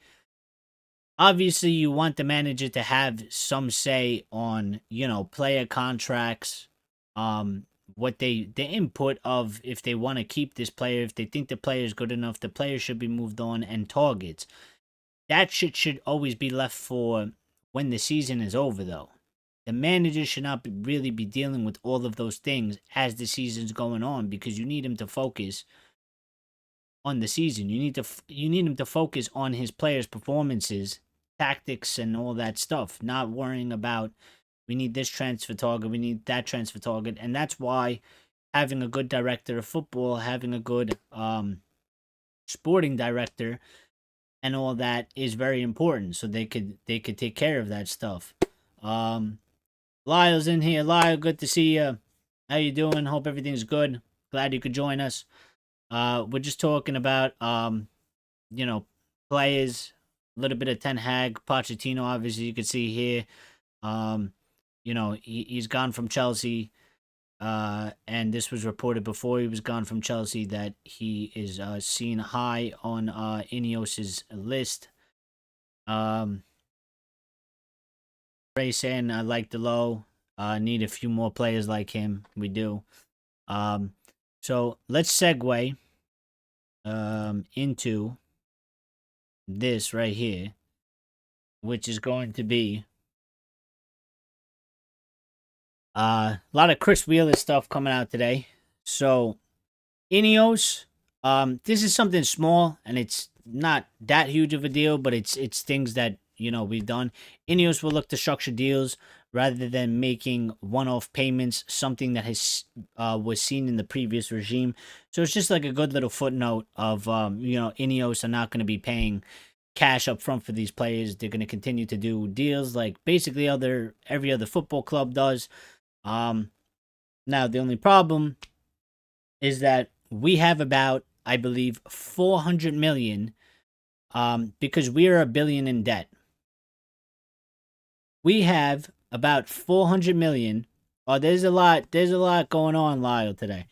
Obviously, you want the manager to have some say on, player contracts, what the input of if they want to keep this player, if they think the player is good enough, the player should be moved on, and targets. That shit should always be left for when the season is over, though. The manager should not really be dealing with all of those things as the season's going on, because you need him to focus on the season. You need him to focus on his players' performances, tactics, and all that stuff. Not worrying about, we need this transfer target, we need that transfer target. And that's why having a good director of football, having a good sporting director and all that is very important, so they could take care of that stuff. Lyle's in here. Lyle, good to see you. How you doing? Hope everything's good. Glad you could join us. We're just talking about you know, players, a little bit of Ten Hag, Pochettino. Obviously, you can see here. Um, he's gone from Chelsea. And this was reported before he was gone from Chelsea that he is seen high on INEOS's list. Ray saying I like the low. Need a few more players like him. We do. Um, so let's segue into this right here, which is going to be a lot of Chris Wheeler stuff coming out today. So INEOS, this is something small and it's not that huge of a deal, but it's things that we've done. INEOS will look to structure deals rather than making one-off payments, something that has was seen in the previous regime. So it's just like a good little footnote of INEOS are not going to be paying cash up front for these players. They're going to continue to do deals like basically every other football club does. Now the only problem is that we have about, I believe, 400 million because we are $1 billion in debt. We have about 400 million. Oh, there's a lot going on, Lyle, today.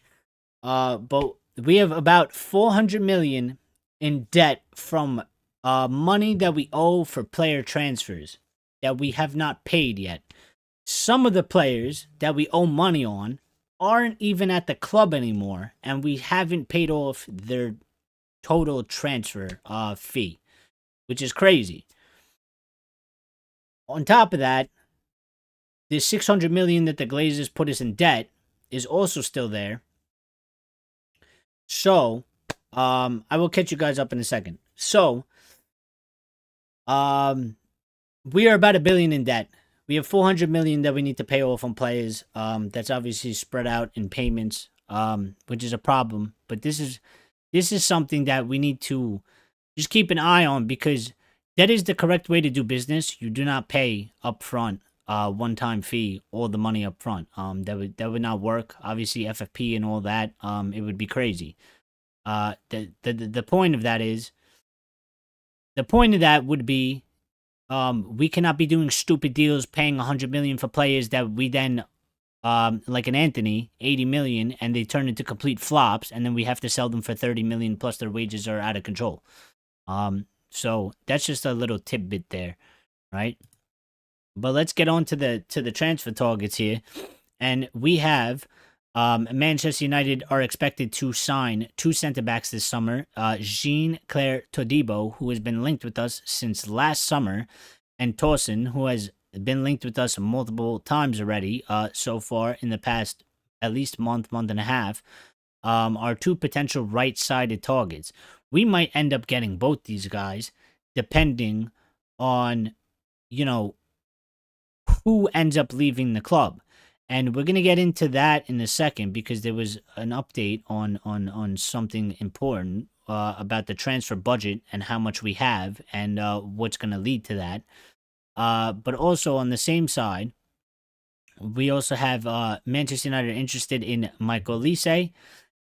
But we have about 400 million in debt from money that we owe for player transfers that we have not paid yet. Some of the players that we owe money on aren't even at the club anymore, and we haven't paid off their total transfer fee, which is crazy. On top of that, the 600 million that the Glazers put us in debt is also still there. So, I will catch you guys up in a second. So, we are about $1 billion in debt. We have 400 million that we need to pay off on players. That's obviously spread out in payments, which is a problem. But this is something that we need to just keep an eye on because that is the correct way to do business. You do not pay upfront, one-time fee, all the money up front. That would not work. Obviously, FFP and all that. It would be crazy. The point of that is, the point of that would be, we cannot be doing stupid deals, paying 100 million for players that we then, like an Anthony, 80 million, and they turn into complete flops, and then we have to sell them for 30 million plus their wages are out of control. So that's just a little tidbit there, right? But let's get on to the transfer targets here, and we have Manchester United are expected to sign 2 center backs this summer. Jean-Claire Todibo, who has been linked with us since last summer, and Torsen, who has been linked with us multiple times already so far in the past at least month and a half, are 2 potential right-sided targets. We might end up getting both these guys depending on, who ends up leaving the club. And we're going to get into that in a second because there was an update on something important about the transfer budget and how much we have and what's going to lead to that. But also on the same side, we also have Manchester United interested in Michael Olise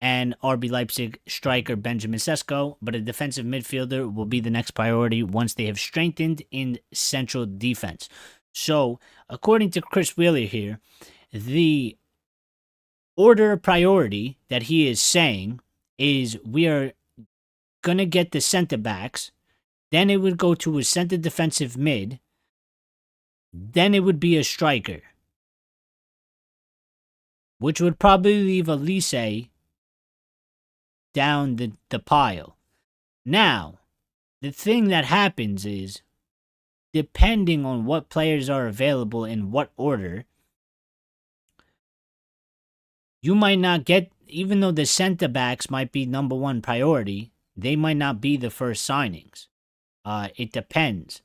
and RB Leipzig striker Benjamin Sesko, but a defensive midfielder will be the next priority once they have strengthened in central defense. So, according to Chris Wheeler here, the order of priority that he is saying is we are going to get the center backs, then it would go to a center defensive mid, then it would be a striker, which would probably leave Olise down the pile. Now, the thing that happens is, depending on what players are available in what order, you might not get, even though the center backs might be number 1 priority, they might not be the first signings. It depends.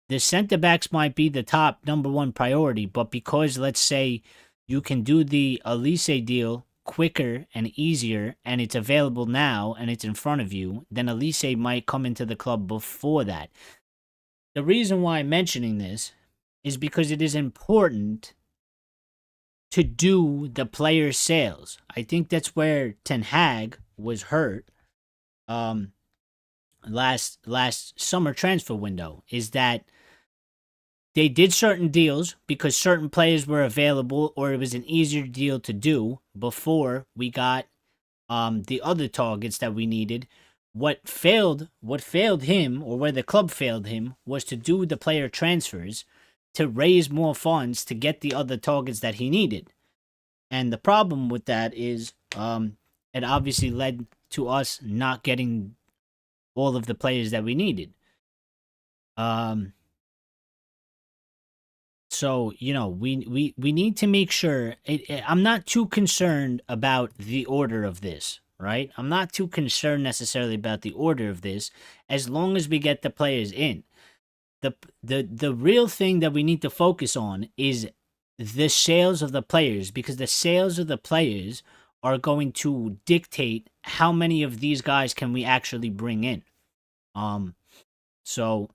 The center backs might be the top number 1 priority, but because, let's say, you can do the Olise deal quicker and easier, and it's available now, and it's in front of you, then Olise might come into the club before that. The reason why I'm mentioning this is because it is important to do the player sales. I think that's where Ten Hag was hurt um last summer transfer window, is that they did certain deals because certain players were available, or it was an easier deal to do before we got the other targets that we needed. What failed him, or where the club failed him, was to do the player transfers to raise more funds to get the other targets that he needed. And the problem with that is it obviously led to us not getting all of the players that we needed. So, we need to make sure. I'm not too concerned about the order of this, right? I'm not too concerned necessarily about the order of this, as long as we get the players in. The real thing that we need to focus on is the sales of the players, because the sales of the players are going to dictate how many of these guys can we actually bring in. So,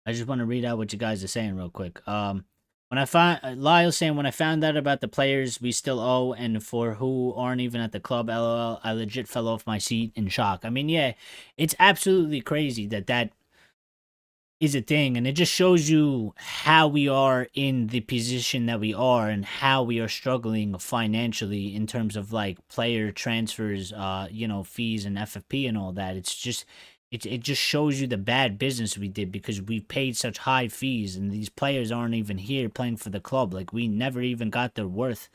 I just want to read out what you guys are saying real quick. When I find Lyle saying, when I found out about the players we still owe and for who aren't even at the club, lol, I legit fell off my seat in shock. I mean, yeah, it's absolutely crazy that is a thing, and it just shows you how we are in the position that we are and how we are struggling financially in terms of like player transfers, fees and FFP and all that. It just shows you the bad business we did, because we paid such high fees and these players aren't even here playing for the club. Like, we never even got their worth.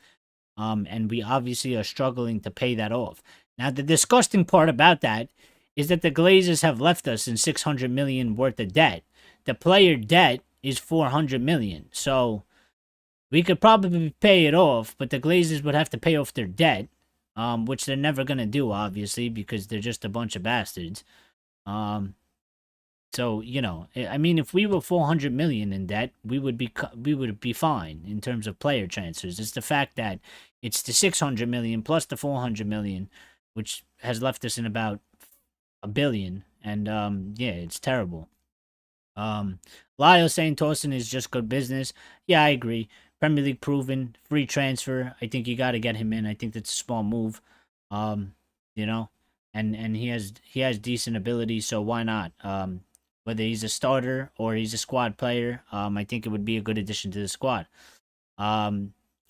And we obviously are struggling to pay that off. Now, the disgusting part about that is that the Glazers have left us in 600 million worth of debt. The player debt is 400 million. So we could probably pay it off, but the Glazers would have to pay off their debt, which they're never going to do, obviously, because they're just a bunch of bastards. So, I mean, if we were 400 million in debt, we would be fine in terms of player transfers. It's the fact that it's the 600 million plus the 400 million, which has left us in about $1 billion. And, yeah, it's terrible. Lyle saying Torsten is just good business. Yeah, I agree. Premier League proven, free transfer. I think you got to get him in. I think that's a small move. You know, and he has decent ability, so why not? Whether he's a starter or he's a squad player, I think it would be a good addition to the squad.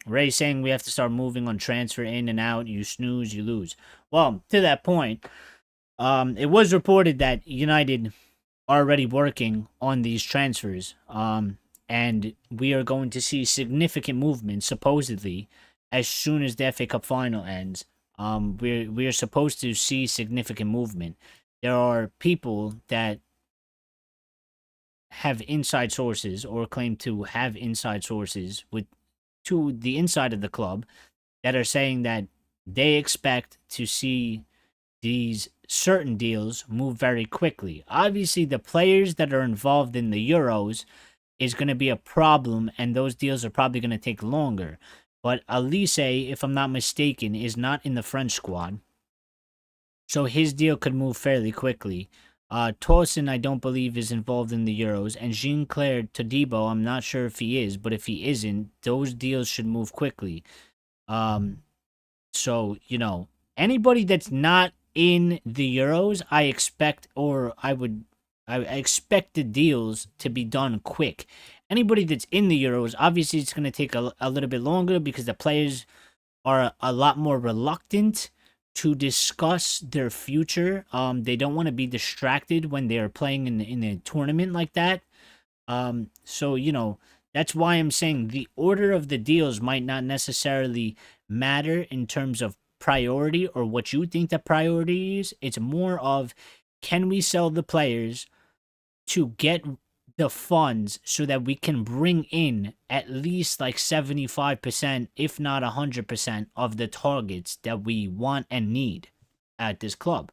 Ray saying we have to start moving on transfer in and out. You snooze, you lose. Well, to that point, it was reported that United are already working on these transfers, and we are going to see significant movement, supposedly, as soon as the FA Cup final ends. We are supposed to see significant movement. There are people that have inside sources, or claim to have inside sources to the inside of the club, that are saying that they expect to see these certain deals move very quickly. Obviously, the players that are involved in the Euros is going to be a problem, and those deals are probably going to take longer. But Elise, if I'm not mistaken, is not in the French squad, so his deal could move fairly quickly. Torsen, I don't believe, is involved in the Euros, and Jean-Claire Todibo, I'm not sure if he is, but if he isn't, those deals should move quickly. So, anybody that's not in the Euros, I expect the deals to be done quick. Anybody that's in the Euros, obviously it's going to take a little bit longer, because the players are a lot more reluctant to discuss their future. They don't want to be distracted when they are playing in a tournament like that. So, that's why I'm saying the order of the deals might not necessarily matter in terms of priority, or what you think the priority is. It's more of, can we sell the players to get the funds so that we can bring in at least like 75%, if not 100%, of the targets that we want and need at this club.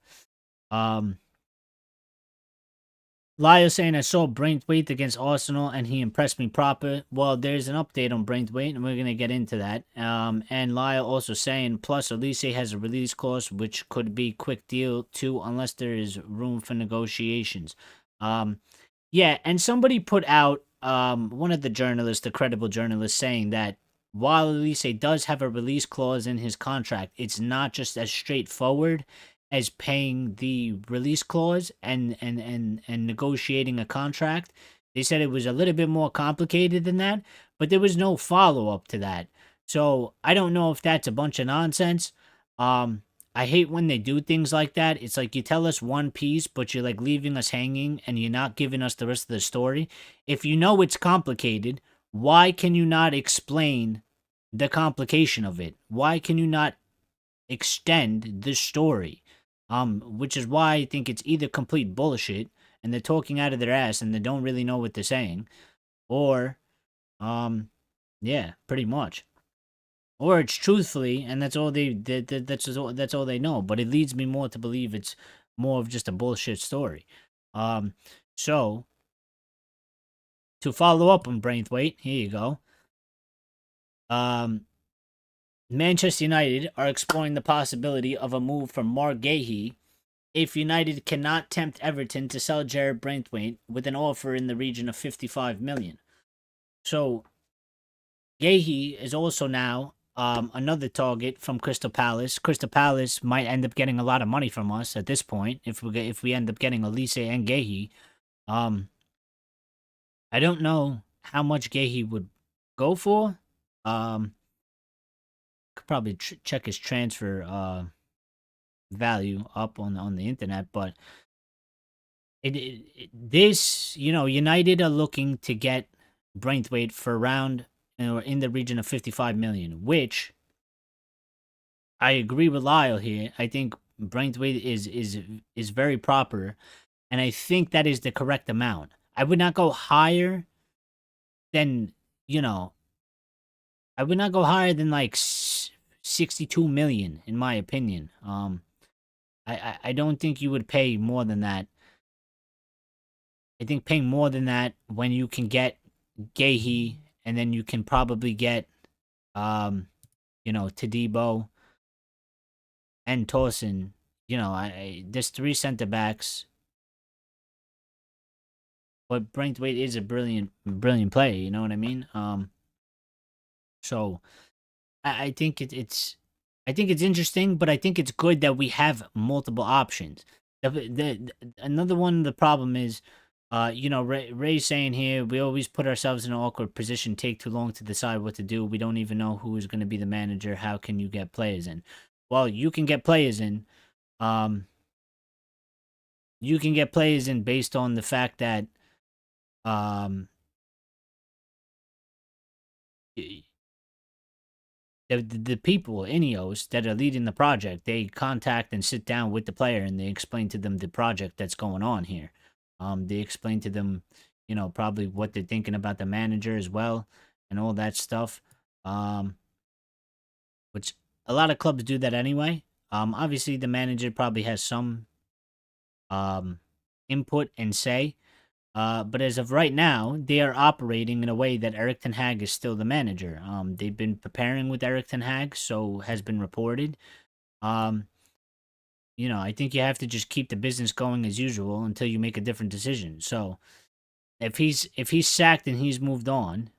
Lyle saying, I saw Braithwaite against Arsenal and he impressed me proper. Well, there's an update on Braithwaite and we're going to get into that. And Lyle also saying, plus Elise has a release clause, which could be quick deal too, unless there is room for negotiations. Yeah, and somebody put out, one of the journalists, the credible journalist, saying that while Elise does have a release clause in his contract, it's not just as straightforward as paying the release clause and negotiating a contract. They said it was a little bit more complicated than that, but there was no follow up to that. So I don't know if that's a bunch of nonsense. I hate when they do things like that. It's like you tell us one piece, but you're like leaving us hanging and you're not giving us the rest of the story. If you know it's complicated, why can you not explain the complication of it? Why can you not extend the story? Which is why I think it's either complete bullshit and they're talking out of their ass and they don't really know what they're saying, or yeah, pretty much. Or it's truthfully, and that's all that's all they know. But it leads me more to believe it's more of just a bullshit story. Um, so to follow up on Braithwaite, here you go. Manchester United are exploring the possibility of a move from Mark Gahey if United cannot tempt Everton to sell Jared Braithwaite with an offer in the region of 55 million. So Gahey is also now another target from Crystal Palace. Crystal Palace might end up getting a lot of money from us at this point if we end up getting Elise and Gahey. I don't know how much Gahey would go for. Could probably check his transfer value up on the internet, but this, United are looking to get Braithwaite for around or in the region of 55 million, which I agree with Lyle here. I think Braithwaite is very proper, and I think that is the correct amount. I would not go higher than, I would not go higher than like 62 million in my opinion. I don't think you would pay more than that. I think paying more than that when you can get Gahey and then you can probably get Tadibo and Torsen. There's 3 center backs, but Braithwaite is a brilliant player. You know what I mean? So I think it's interesting, but I think it's good that we have multiple options. Another one, the problem is, Ray's saying here, we always put ourselves in an awkward position, take too long to decide what to do. We don't even know who is going to be the manager. How can you get players in? Well, you can get players in. You can get players in based on the fact that the people, INEOS, that are leading the project, they contact and sit down with the player and they explain to them the project that's going on here. They explain to them, probably what they're thinking about the manager as well and all that stuff. Which a lot of clubs do that anyway. Obviously the manager probably has some input and say. But as of right now, they are operating in a way that Erik ten Hag is still the manager. They've been preparing with Erik ten Hag, so has been reported. I think you have to just keep the business going as usual until you make a different decision. So if he's sacked and he's moved on,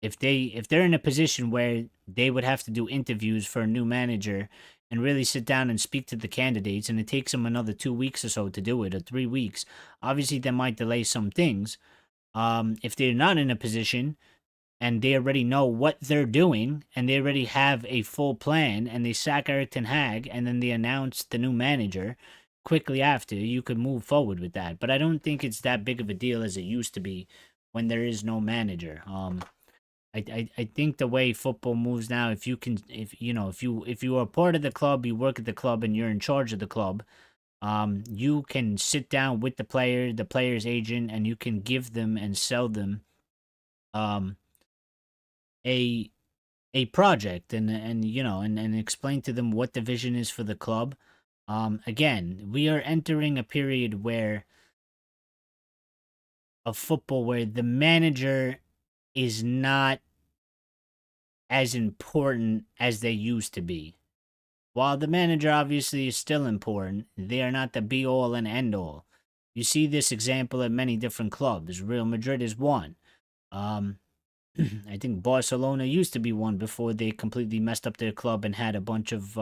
if they're in a position where they would have to do interviews for a new manager and really sit down and speak to the candidates, and it takes them another 2 weeks or so to do it, or 3 weeks, obviously that might delay some things. If they're not in a position and they already know what they're doing and they already have a full plan and they sack Erik ten Hag and then they announce the new manager quickly after, you could move forward with that. But I don't think it's that big of a deal as it used to be when there is no manager. I think the way football moves now, if you are part of the club, you work at the club, and you're in charge of the club, you can sit down with the player's agent, and you can give them and sell them, a project, and explain to them what the vision is for the club. Again, we are entering a period of football where the manager is not as important as they used to be. While the manager obviously is still important, they are not the be all and end all. You see this example at many different clubs. Real Madrid is one. I think Barcelona used to be one before they completely messed up their club and had a bunch of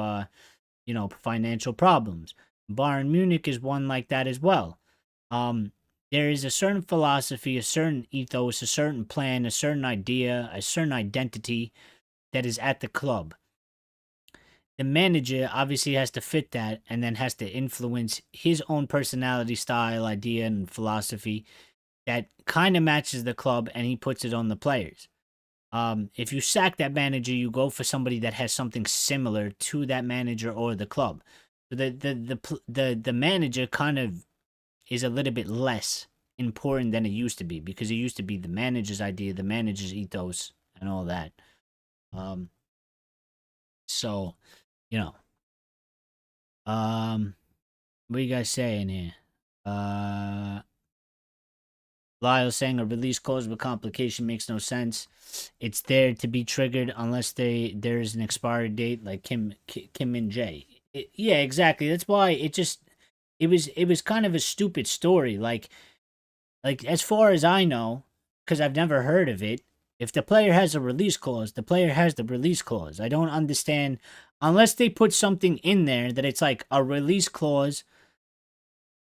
financial problems. Bayern Munich is one like that as well. Um, there is a certain philosophy, a certain ethos, a certain plan, a certain idea, a certain identity that is at the club. The manager obviously has to fit that and then has to influence his own personality, style, idea, and philosophy that kind of matches the club, and he puts it on the players. If you sack that manager, you go for somebody that has something similar to that manager or the club. So the manager kind of is a little bit less important than it used to be, because it used to be the manager's idea, the manager's ethos, and all that. So you know, what are you guys saying here? Lyle saying a release clause with complication makes no sense. It's there to be triggered unless there's an expiry date, like Kim and Jay. Yeah, exactly. That's why it was kind of a stupid story. Like as far as I know, because I've never heard of it. If the player has a release clause, the player has the release clause. I don't understand unless they put something in there that it's like a release clause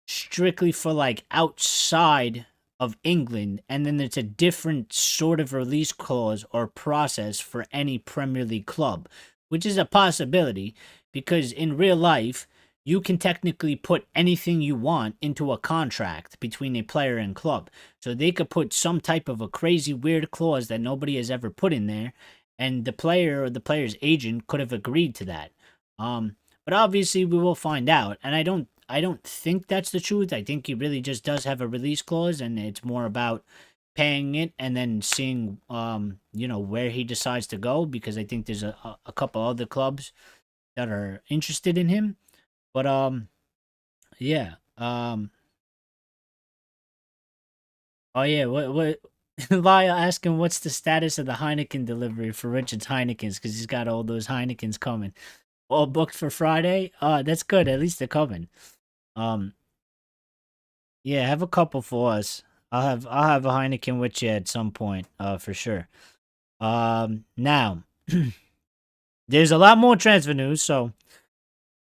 strictly for like outside of England, and then there's a different sort of release clause or process for any Premier League club, which is a possibility, because in real life you can technically put anything you want into a contract between a player and club. So they could put some type of a crazy weird clause that nobody has ever put in there, and the player or the player's agent could have agreed to that. But obviously we will find out, and I don't think that's the truth. I think he really just does have a release clause, and it's more about paying it and then seeing where he decides to go, because I think there's a couple other clubs that are interested in him. But yeah. Oh yeah, what Lyle asking what's the status of the Heineken delivery for Richard's Heinekens, because he's got all those Heinekens coming. All booked for Friday. That's good. At least they're coming. Um, yeah, have a couple for us. I'll have a Heineken with you at some point. For sure. Now there's a lot more transfer news, so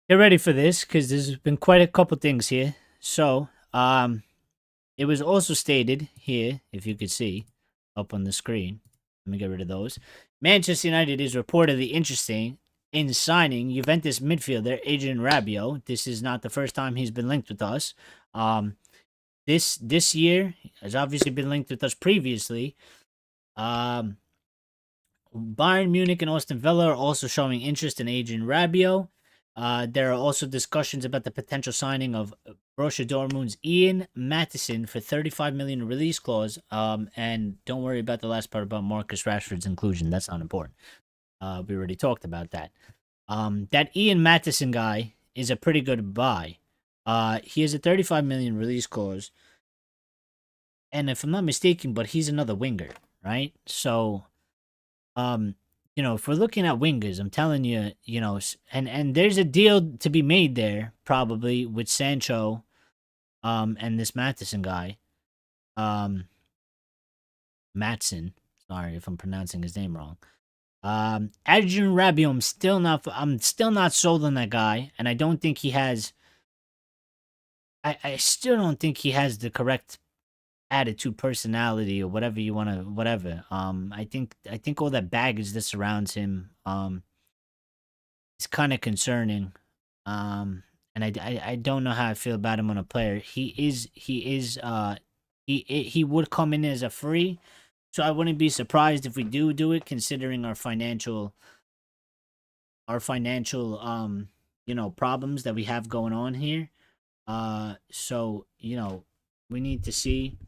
get ready for this, because there's been quite a couple things here. So it was also stated here, if you could see up on the screen. Let me get rid of those. Manchester United is reportedly interesting in signing Juventus midfielder Adrian Rabiot. This is not the first time he's been linked with us. This year has obviously been linked with us previously. Bayern Munich and Aston Villa are also showing interest in Adrian Rabiot. There are also discussions about the potential signing of Borussia Dortmund's Ian Matheson for 35 million release clause. And don't worry about the last part about Marcus Rashford's inclusion. That's not important. We already talked about that. That Ian Matheson guy is a pretty good buy. He has a 35 million release clause, and if I'm not mistaken, but he's another winger, right? So, if we're looking at wingers, I'm telling you, and there's a deal to be made there probably with Sancho, and this Matheson guy, Matson. Sorry if I'm pronouncing his name wrong. Adrian Rabiot, I'm still not sold on that guy, and I don't think he has. I still don't think he has the correct attitude, personality, or whatever you want to, whatever. I think all that baggage that surrounds him, is kind of concerning. And I don't know how I feel about him on a player. He would come in as a free, so I wouldn't be surprised if we do it, considering our financial problems that we have going on here. So we need to see.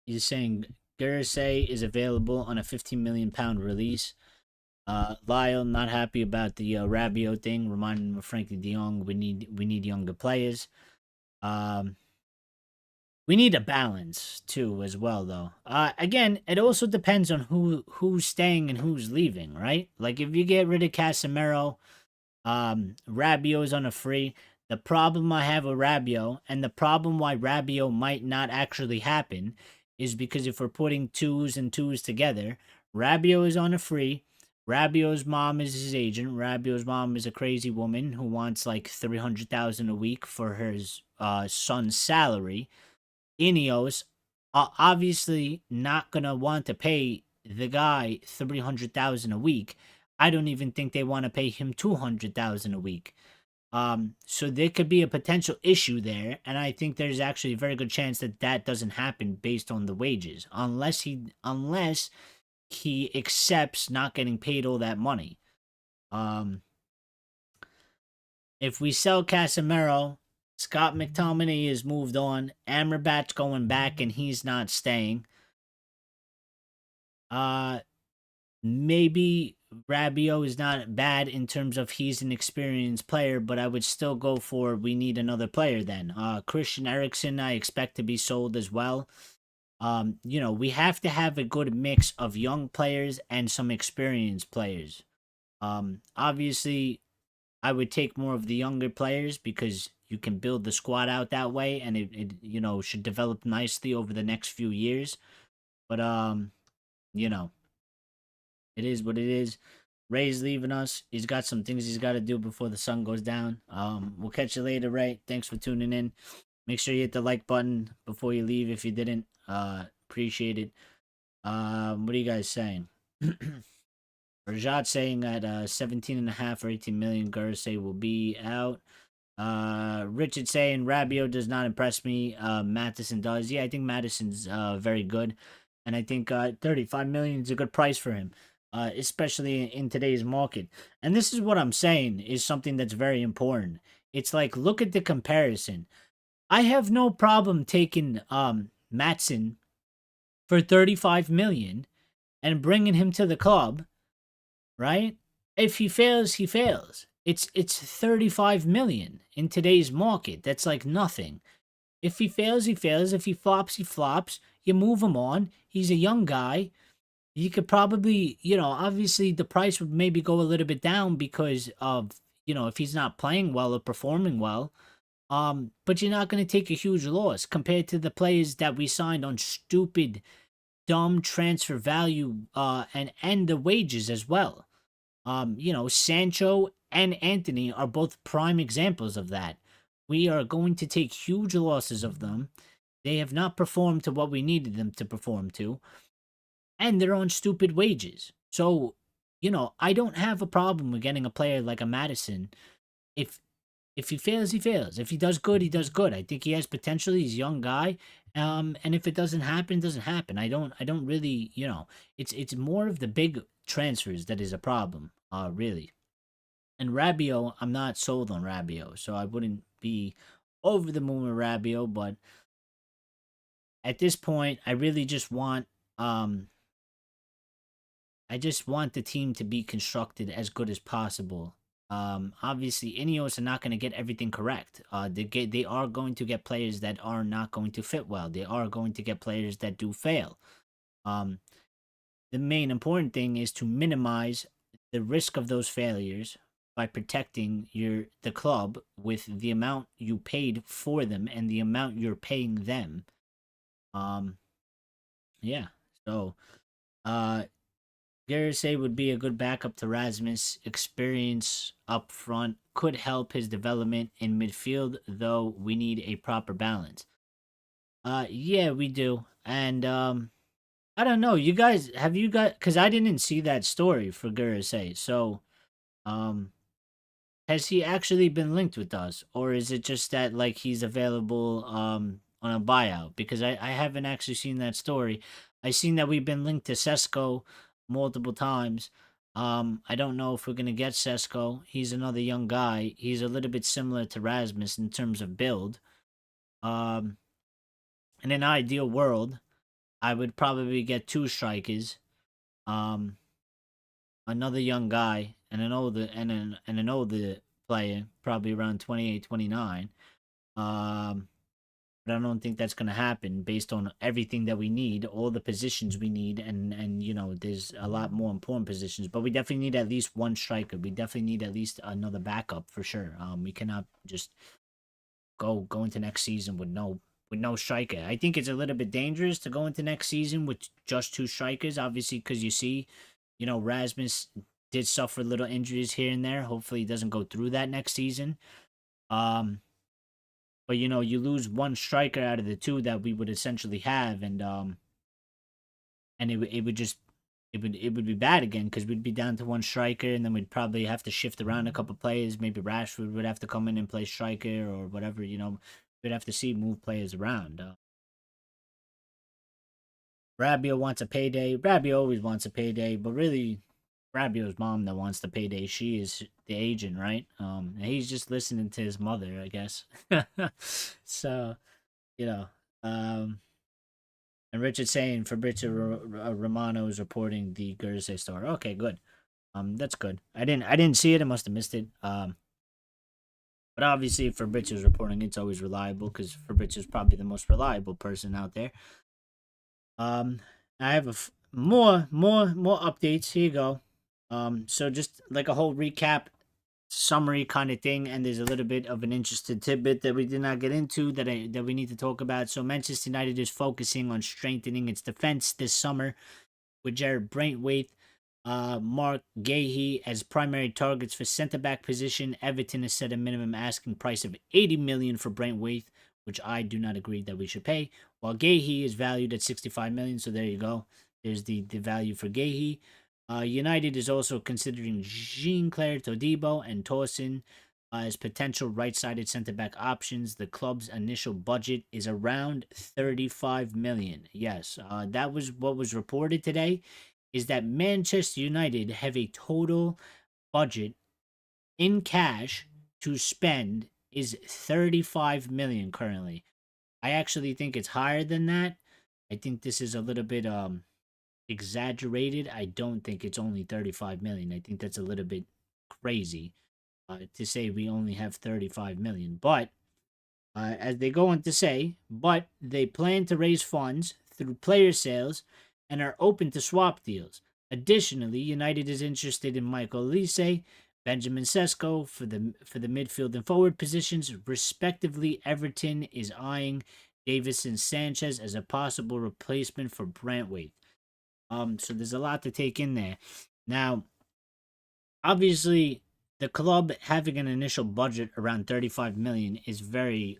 He's saying Guernsey is available on a 15 million pound release. Lyle not happy about the Rabiot thing, reminding him of Frankie De Jong. We need younger players. We need a balance too, as well, though. Again, it also depends on who's staying and who's leaving, right? Like if you get rid of Casemiro, Rabiot's on a free. The problem I have with Rabiot, and the problem why Rabiot might not actually happen, is because if we're putting twos and twos together, Rabiot is on a free. Rabiot's mom is his agent. Rabiot's mom is a crazy woman who wants like 300,000 a week for her son's salary. INEOS are obviously not gonna want to pay the guy 300,000 a week. I don't even think they want to pay him 200,000 a week. So there could be a potential issue there, and I think there's actually a very good chance that that doesn't happen based on the wages, unless he accepts not getting paid all that money. If we sell Casemiro, Scott McTominay has moved on. Amrabat's going back, and he's not staying. Maybe Rabiot is not bad in terms of he's an experienced player, but I would still go for we need another player then. Christian Eriksen, I expect to be sold as well. We have to have a good mix of young players and some experienced players. Obviously, I would take more of the younger players because you can build the squad out that way, and it should develop nicely over the next few years. But it is what it is. Ray's leaving us. He's got some things he's got to do before the sun goes down. We'll catch you later, Ray. Thanks for tuning in. Make sure you hit the like button before you leave if you didn't. Appreciate it. What are you guys saying? Rajat saying at 17.5 or 18 million, Gursay will be out. Richard saying Rabiot does not impress me. Matheson does. Yeah, I think Madison's very good. And I think 35 million is a good price for him. Especially in today's market. And this is what I'm saying is something that's very important. It's like, look at the comparison. I have no problem taking Matson for 35 million and bringing him to the club, right? If he fails, he fails. It's 35 million in today's market. That's like nothing. If he fails, he fails. If he flops, he flops. You move him on. He's a young guy. You could probably, obviously the price would maybe go a little bit down because of, if he's not playing well or performing well. But you're not going to take a huge loss compared to the players that we signed on stupid, dumb transfer value, and the wages as well. Sancho and Anthony are both prime examples of that. We are going to take huge losses of them. They have not performed to what we needed them to perform to. And they're on stupid wages. So, I don't have a problem with getting a player like a Madison. If he fails, he fails. If he does good, he does good. I think he has potential. He's a young guy. And if it doesn't happen, it doesn't happen. I don't really, it's more of the big transfers that is a problem, really. And Rabiot, I'm not sold on Rabiot, so I wouldn't be over the moon with Rabiot, but at this point, I really just want the team to be constructed as good as possible. Obviously, INEOS are not going to get everything correct. They are going to get players that are not going to fit well. They are going to get players that do fail. The main important thing is to minimize the risk of those failures by protecting the club with the amount you paid for them and the amount you're paying them. Yeah. So, Garrissay would be a good backup to Rasmus. Experience up front could help his development in midfield, though we need a proper balance. Yeah, we do. And I don't know. Because I didn't see that story for Garrissay. So, has he actually been linked with us, or is it just that like he's available on a buyout? Because I haven't actually seen that story. I seen that we've been linked to Sesko multiple times. I don't know if we're gonna get Sesko. He's another young guy. He's a little bit similar to Rasmus in terms of build. In an ideal world, I would probably get two strikers. Another young guy and an older player, probably around 28, 29. But I don't think that's going to happen based on everything that we need, all the positions we need, and there's a lot more important positions. But we definitely need at least one striker. We definitely need at least another backup for sure. We cannot just go into next season with no with no striker. I think it's a little bit dangerous to go into next season with just two strikers, obviously, because you see, Rasmus did suffer little injuries here and there. Hopefully, he doesn't go through that next season. But you lose one striker out of the two that we would essentially have, and it would just it would be bad again because we'd be down to one striker, and then we'd probably have to shift around a couple players. Maybe Rashford would have to come in and play striker or whatever. We'd have to move players around. Rabio wants a payday. Rabio always wants a payday, but really, Rabio's mom that wants the payday. She is the agent, right? And he's just listening to his mother, I guess. So, you know, um, and Richard saying Fabrizio Romano is reporting the Guernsey story. Okay, good. That's good. I didn't see it. I must have missed it. But obviously, if Fabrizio's reporting, it's always reliable because Fabrizio's probably the most reliable person out there. I have more updates. Here you go. So just like a whole recap, summary kind of thing, and there's a little bit of an interesting tidbit that we did not get into that we need to talk about. So Manchester United is focusing on strengthening its defense this summer with Jared Brentwaite, Mark Gahey as primary targets for centre back position. Everton has set a minimum asking price of 80 million for Brentwaite, which I do not agree that we should pay. While Gahey is valued at 65 million, so there you go. There's the value for Gahey. United is also considering Jean-Claire Todibo and Torsen as potential right-sided centre-back options. The club's initial budget is around 35 million. Yes, that was what was reported today, is that Manchester United have a total budget in cash to spend is 35 million currently. I actually think it's higher than that. I think this is a little bit exaggerated. I don't think it's only 35 million. I think that's a little bit crazy to say we only have 35 million. But as they go on to say, but they plan to raise funds through player sales and are open to swap deals. Additionally, United is interested in Michael Olise, Benjamin Sesko for the midfield and forward positions, respectively. Everton is eyeing Davison Sanchez as a possible replacement for Brentwaite. So there's a lot to take in there. Now, obviously, the club having an initial budget around 35 million is very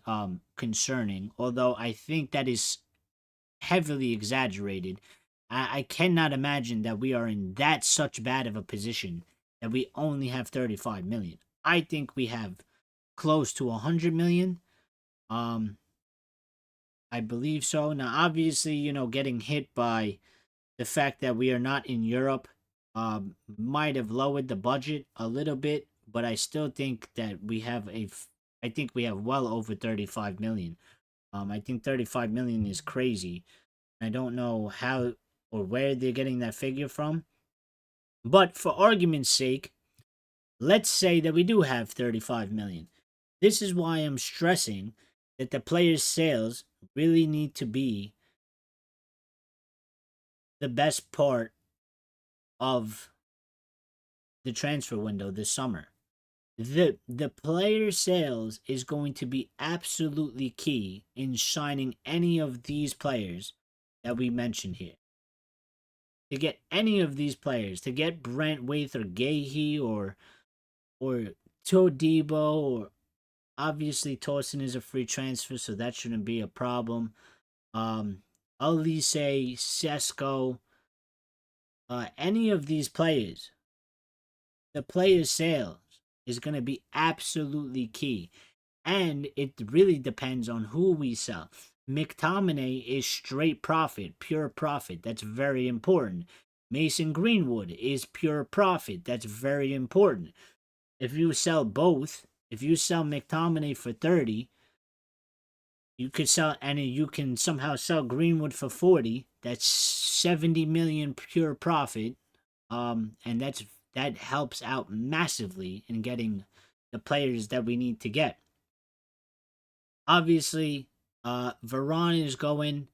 concerning, although I think that is heavily exaggerated. I cannot imagine that we are in that such bad of a position that we only have 35 million. I think we have close to 100 million. I believe so. Now, obviously, getting hit by the fact that we are not in Europe might have lowered the budget a little bit, but I still think that I think we have well over 35 million. I think 35 million is crazy. I don't know how or where they're getting that figure from. But for argument's sake, let's say that we do have 35 million. This is why I'm stressing that the players' sales really need to be the best part of the transfer window this summer. The player sales is going to be absolutely key in signing any of these players that we mentioned here. To get any of these players, to get Brentwaite or Gahey or Todibo, or obviously Torsen is a free transfer, so that shouldn't be a problem. Olise, Sesko, any of these players, the players' sales is going to be absolutely key. And it really depends on who we sell. McTominay is straight profit, pure profit. That's very important. Mason Greenwood is pure profit. That's very important. If you sell both, if you sell McTominay for 30, you could sell, and you can somehow sell Greenwood for 40. That's 70 million pure profit. And that helps out massively in getting the players that we need to get. Obviously, Varane is going,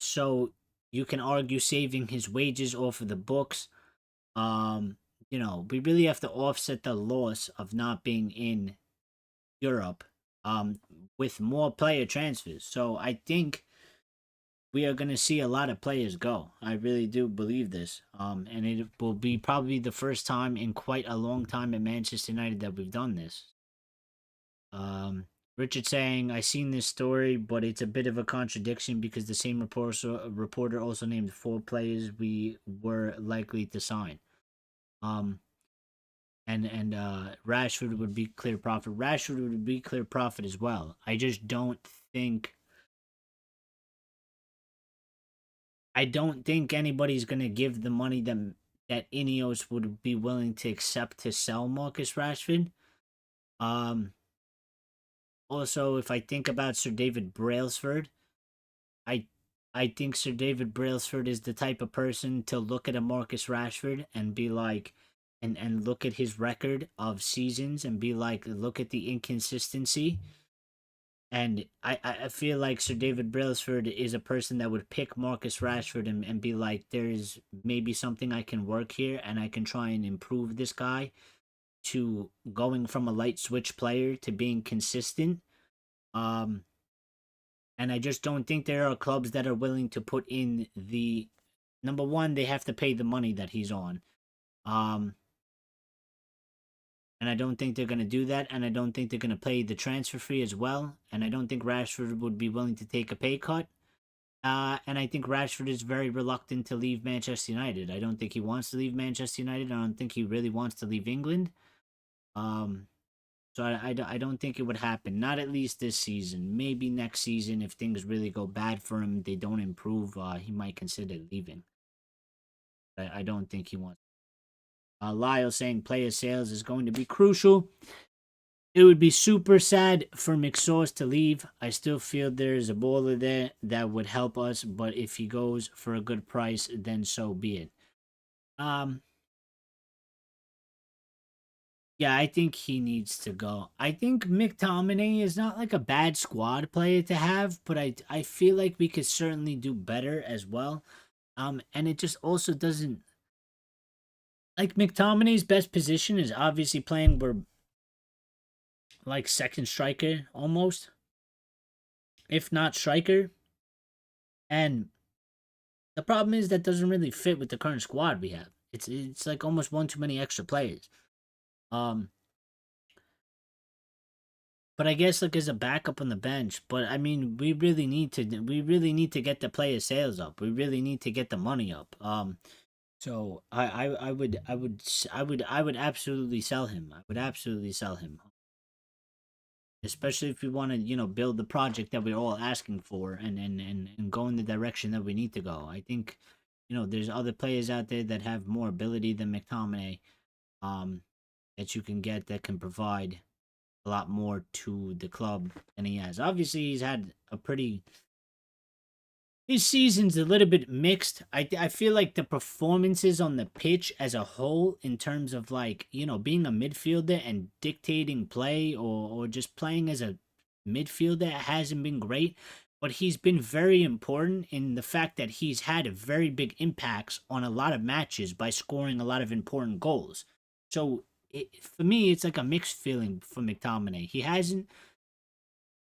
so you can argue saving his wages off of the books. We really have to offset the loss of not being in Europe. with more player transfers. So I think we are going to see a lot of players go. I really do believe this. And it will be probably the first time in quite a long time at Manchester United that we've done this. Richard saying, I seen this story, but it's a bit of a contradiction because the same reporter also named 4 players we were likely to sign. And Rashford would be clear profit. Rashford would be clear profit as well. I just don't think anybody's gonna give the money that INEOS would be willing to accept to sell Marcus Rashford. Also, if I think about Sir David Brailsford, I I think Sir David Brailsford is the type of person to look at a Marcus Rashford and be like, and look at his record of seasons and be like, look at the inconsistency. And I feel like Sir David Brailsford is a person that would pick Marcus Rashford and be like, there's maybe something I can work here and I can try and improve this guy to going from a light switch player to being consistent. Um, and I just don't think there are clubs that are willing to put in the number one, they have to pay the money that he's on. Um, and I don't think they're going to do that. And I don't think they're going to pay the transfer fee as well. And I don't think Rashford would be willing to take a pay cut. And I think Rashford is very reluctant to leave Manchester United. I don't think he wants to leave Manchester United. I don't think he really wants to leave England. So I don't think it would happen. Not at least this season. Maybe next season, if things really go bad for him, they don't improve, he might consider leaving. I don't think he wants. Lyle saying player sales is going to be crucial. It would be super sad for McSauce to leave. I still feel there's a baller there that would help us, but if he goes for a good price, then so be it. Yeah, I think he needs to go. I think McTominay is not like a bad squad player to have, but I feel like we could certainly do better as well. And it just also doesn't like McTominay's best position is obviously playing where like second striker almost, if not striker. And the problem is that doesn't really fit with the current squad we have. It's like almost one too many extra players. But I guess like as a backup on the bench. But I mean, we really need to get the player sales up. We really need to get the money up. So I would absolutely sell him. I would absolutely sell him. Especially if we want to, build the project that we're all asking for and go in the direction that we need to go. I think, there's other players out there that have more ability than McTominay, that you can get that can provide a lot more to the club than he has. Obviously, he's had a pretty. His season's a little bit mixed. I feel like the performances on the pitch as a whole, in terms of like being a midfielder and dictating play or just playing as a midfielder, hasn't been great. But he's been very important in the fact that he's had very big impacts on a lot of matches by scoring a lot of important goals. So for me, it's like a mixed feeling for McTominay.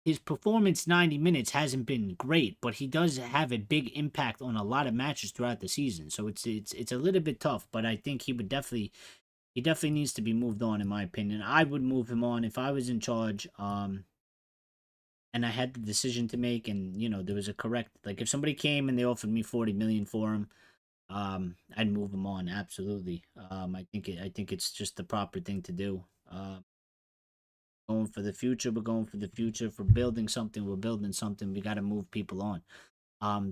His performance 90 minutes hasn't been great, but he does have a big impact on a lot of matches throughout the season. So it's a little bit tough, but I think he definitely needs to be moved on, in my opinion. I would move him on if I was in charge, and I had the decision to make, and there was a correct, like if somebody came and they offered me 40 million for him, I'd move him on, absolutely. I think it's just the proper thing to do. Going for the future, we're going for the future. If we're building something, we're building something. We got to move people on.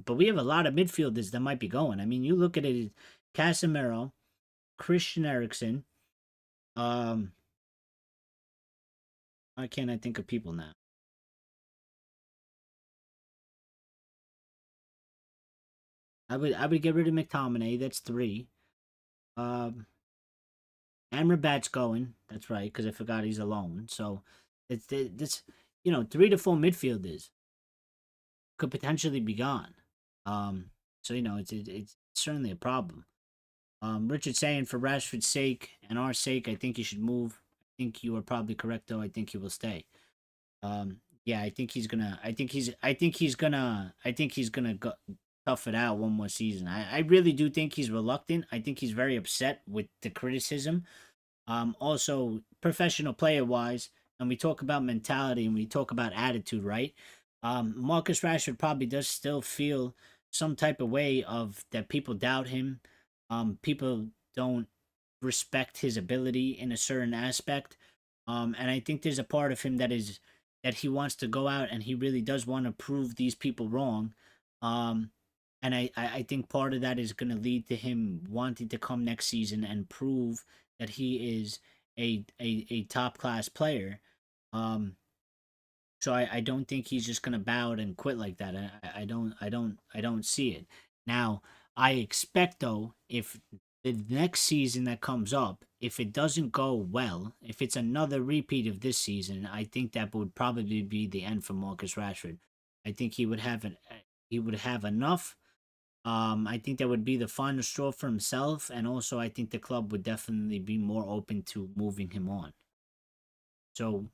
But we have a lot of midfielders that might be going. I mean, you look at it, Casemiro, Christian Eriksen. Why can't I think of people now? I would get rid of McTominay. That's 3. Amrabat's going. That's right, because I forgot he's alone. So it's 3 to 4 midfielders could potentially be gone. So it's certainly a problem. Richard saying for Rashford's sake and our sake, I think he should move. I think you are probably correct, though. I think he will stay. Yeah, I think he's gonna. I think he's gonna go tough it out one more season. I really do think he's reluctant. I think he's very upset with the criticism. Also professional player wise, and we talk about mentality and we talk about attitude, right? Marcus Rashford probably does still feel some type of way of that people doubt him. People don't respect his ability in a certain aspect. And I think there's a part of him that he wants to go out and he really does want to prove these people wrong. Um, and I think part of that is going to lead to him wanting to come next season and prove that he is a top class player. Um, so I don't think he's just gonna bow out and quit like that. I don't see it. Now I expect though, if the next season that comes up, if it doesn't go well, if it's another repeat of this season, I think that would probably be the end for Marcus Rashford. I think he would have enough. I think that would be the final straw for himself, and also I think the club would definitely be more open to moving him on. So,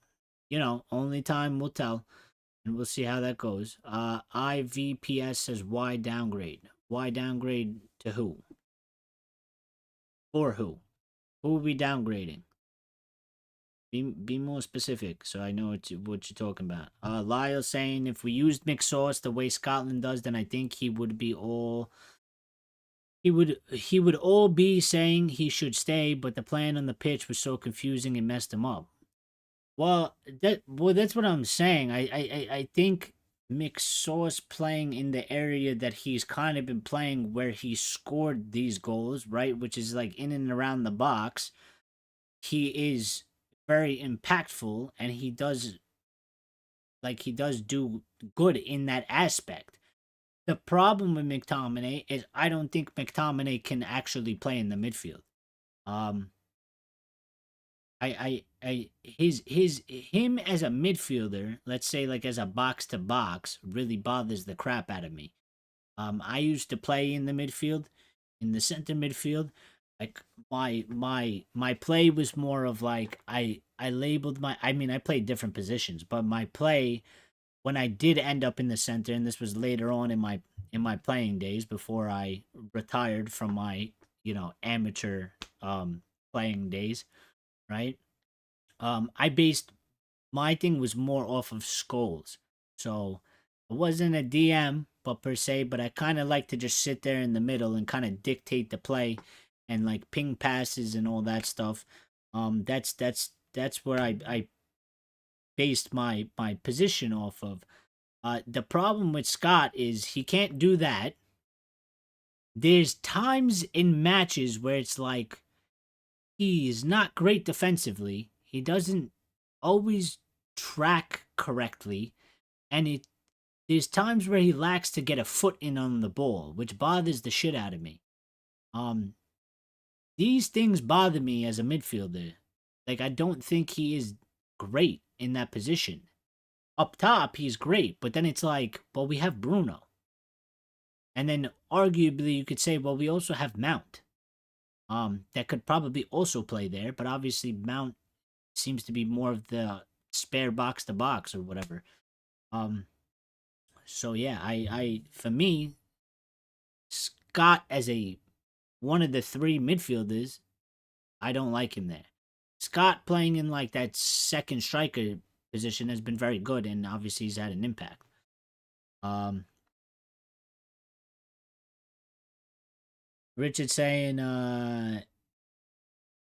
only time will tell, and we'll see how that goes. IVPS says why downgrade? Why downgrade to who? For who? Who are we downgrading? Be more specific so I know what you're talking about. Lyle saying if we used mixed sauce the way Scotland does, then I think he would all be saying he should stay, but the plan on the pitch was so confusing and messed him up. That's what I'm saying. I think McSauce playing in the area that he's kind of been playing where he scored these goals, right? Which is like in and around the box. He is very impactful and he does do good in that aspect. The problem with McTominay is I don't think McTominay can actually play in the midfield. Um him as a midfielder, let's say like as a box to box, really bothers the crap out of me. I used to play in the midfield, in the center midfield. Like my play was more of like I labeled my. I mean, I played different positions, but my play when I did end up in the center, and this was later on in my playing days before I retired from my amateur playing days, right? I based my thing was more off of Skulls. So it wasn't a DM, but per se, but I kind of like to just sit there in the middle and kind of dictate the play and like ping passes and all that stuff. That's where I based my position off of. The problem with Scott is he can't do that. There's times in matches where it's like he is not great defensively. He doesn't always track correctly, and there's times where he lacks to get a foot in on the ball, which bothers the shit out of me. Um, these things bother me as a midfielder. Like I don't think he is great in that position. Up top, he's great, but then it's like, well, we have Bruno, and then arguably you could say, well, we also have Mount. That could probably also play there, but obviously Mount seems to be more of the spare box to box or whatever. Um, so yeah, I for me, Scott as a one of the three midfielders, I don't like him there. Scott playing in like that second striker position has been very good, and obviously he's had an impact. Um, Richard saying,